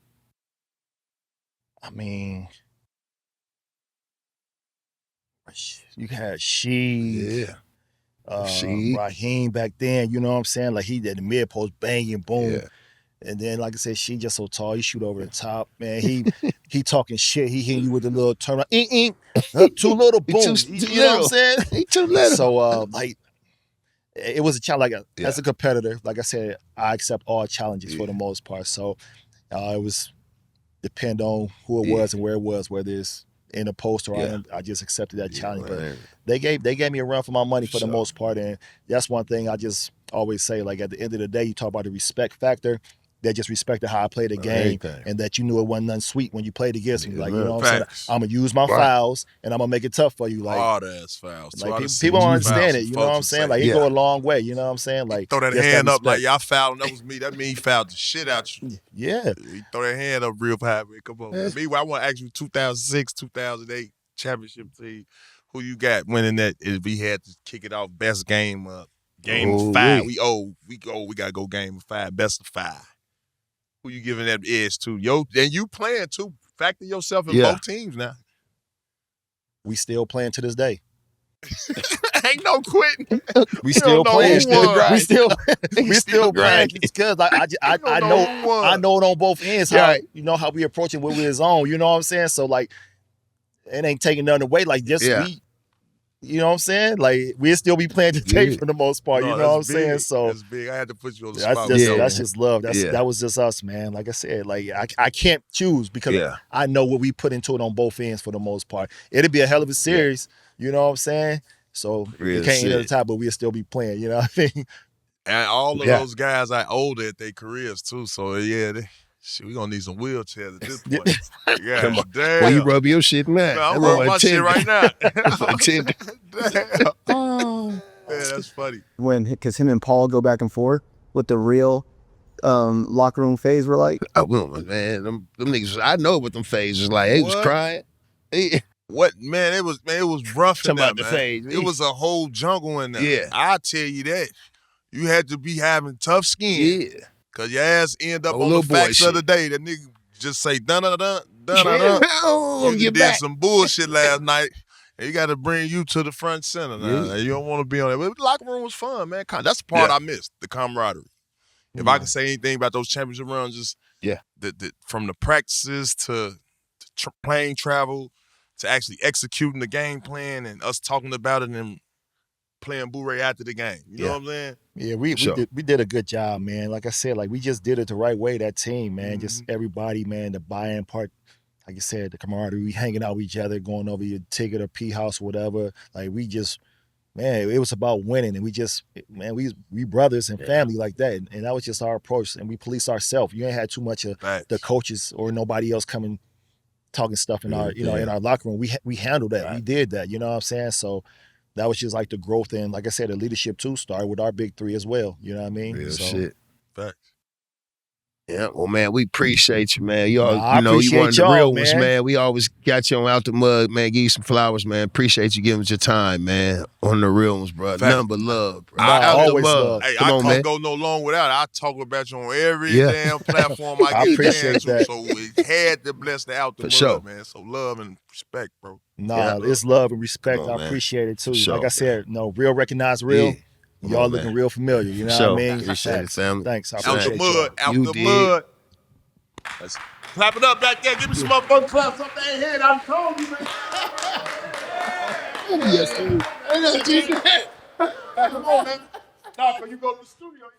I mean, you had Sheed, Raheem back then, you know what I'm saying? Like he did the mid post, banging, boom. Yeah. And then, like I said, she just so tall. He shoot over the top, man. He talking shit. He hitting you with a little turn around. Too little, boom. You know what I'm saying? He too little. So, it was a challenge. As a competitor, like I said, I accept all challenges for the most part. So, it was depend on who it was and where it was, whether it's in the post, or Yeah. I just accepted that challenge. But man. they gave me a run for my money for the Sure. most part, and that's one thing I just always say. Like at the end of the day, you talk about the respect factor. They just respected how I played the game, Everything. and that you knew it wasn't nothing sweet when you played against me. Yeah, Like, you know what I'm saying? Facts. I'm gonna use my Right. fouls, and I'm gonna make it tough for you. Like, Hard ass fouls. like Try to people don't see understand fouls it. some You know what I'm folks saying? would Like, say, it go Yeah. a long way. You know what I'm saying? Like, throw that just hand up like respect. y'all fouled and that was me. That mean he fouled the shit out you. Yeah. He throw that hand up real high, man. Come on, man. Meanwhile, I want to ask you 2006, 2008 championship team. Who you got winning that if we had to kick it off best game game Oh, 5. wait. We gotta go game 5, best of 5. Who you giving that edge to? And you playing too. Factor yourself in Yeah. both teams now. We still playing to this day. Ain't no quitting. We You still don't know playing. who won. We still still playing. grinding. It's because I You don't know know who won. I know it on both ends. How Right. you know how we approaching what we're zone. You know what I'm saying? So like, it ain't taking nothing away. Like just Yeah. we. You know what I'm saying? Like we'll still be playing today Yeah. for the most part. No, you know what I'm that's saying? big. So That's big. I had to put you on the that's spot. just Yeah. that's just love. Yeah. That was just us, man. Like I said, like I can't choose because Yeah. I know what we put into it on both ends for the most part. It'll be a hell of a series. You know what I'm saying? So Real it can't end at the shit. top, but we'll still be playing. You know what I mean? And all of Yeah. those guys are older at their careers too. So yeah, we gonna need some wheelchairs at this point. Yeah, Come on. damn. Well, you rub your shit now. Man, I'm That rubbing boy my shit 10. right now. boy 10. Damn. Man, that's funny. Because him and Paul go back and forth what the real locker room phase were like. Oh, well, man, them niggas, I know what them phases like. They was What? crying. Hey, What man? It was rough in Talking there, about the man. phase. It was a whole jungle in there. Yeah. I tell you that. You had to be having tough skin. yeah. Cause your ass end up Oh, on the little boy facts of shit. the day. That nigga just say dun dun dun dun dun. Oh, You get did back. some bullshit last night. And you got to bring you to the front center now. Yeah. You don't want to be on it. But the locker room was fun, man. That's the part Yeah. I missed, the camaraderie. If I could say anything about those championship runs, just Yeah. from the practices to plane travel to actually executing the game plan and us talking about it and playing Blu-ray after the game. You know Yeah. what I'm saying? Yeah, we Sure. did a good job, man. Like I said, like we just did it the right way. That team, man, just everybody, man, the buy-in part. Like I said, the camaraderie, we hanging out with each other, going over your ticket or P house, whatever. Like we just, man, it was about winning, and we brothers and family like that, and that was just our approach. And we police ourselves. You ain't had too much of Facts. the coaches or nobody else coming talking stuff in our, Yeah. in our locker room. We handled that. Right. We did that. You know what I'm saying? So that was just like the growth, and like I said, the leadership too started with our big three as well. You know what I mean? Real So, shit. Facts. Yeah, well, man, we appreciate you, man. Y'all, Nah, I you appreciate one of the y'all, real ones, man. man. We always got you on Out the Mud, man. Give you some flowers, man. Appreciate you giving us your time, man. On the real ones, bro. Fact. Nothing but love, bro. Nah, Out the always Mud. love. Hey, Come I on, can't man. go no long without it. I talk about you on every Yeah. damn platform I I get a appreciate chance to. that. So it had to bless the Out the For Mud, sure. man. So love and respect, bro. Nah, Yeah. it's love and respect. Come on, I man. appreciate it too. For sure, Like I said, no, real recognize real. Yeah. Come Y'all on, looking man. real familiar. You know For what I sure. mean? Appreciate it, family. Thanks. I Out the appreciate y'all. mud, out You the did. mud. Let's clap it up back there. Give me some motherfucking claps up their head. I told you, man. Yes, sir. Come on, man. Nah, when you go to the studio, you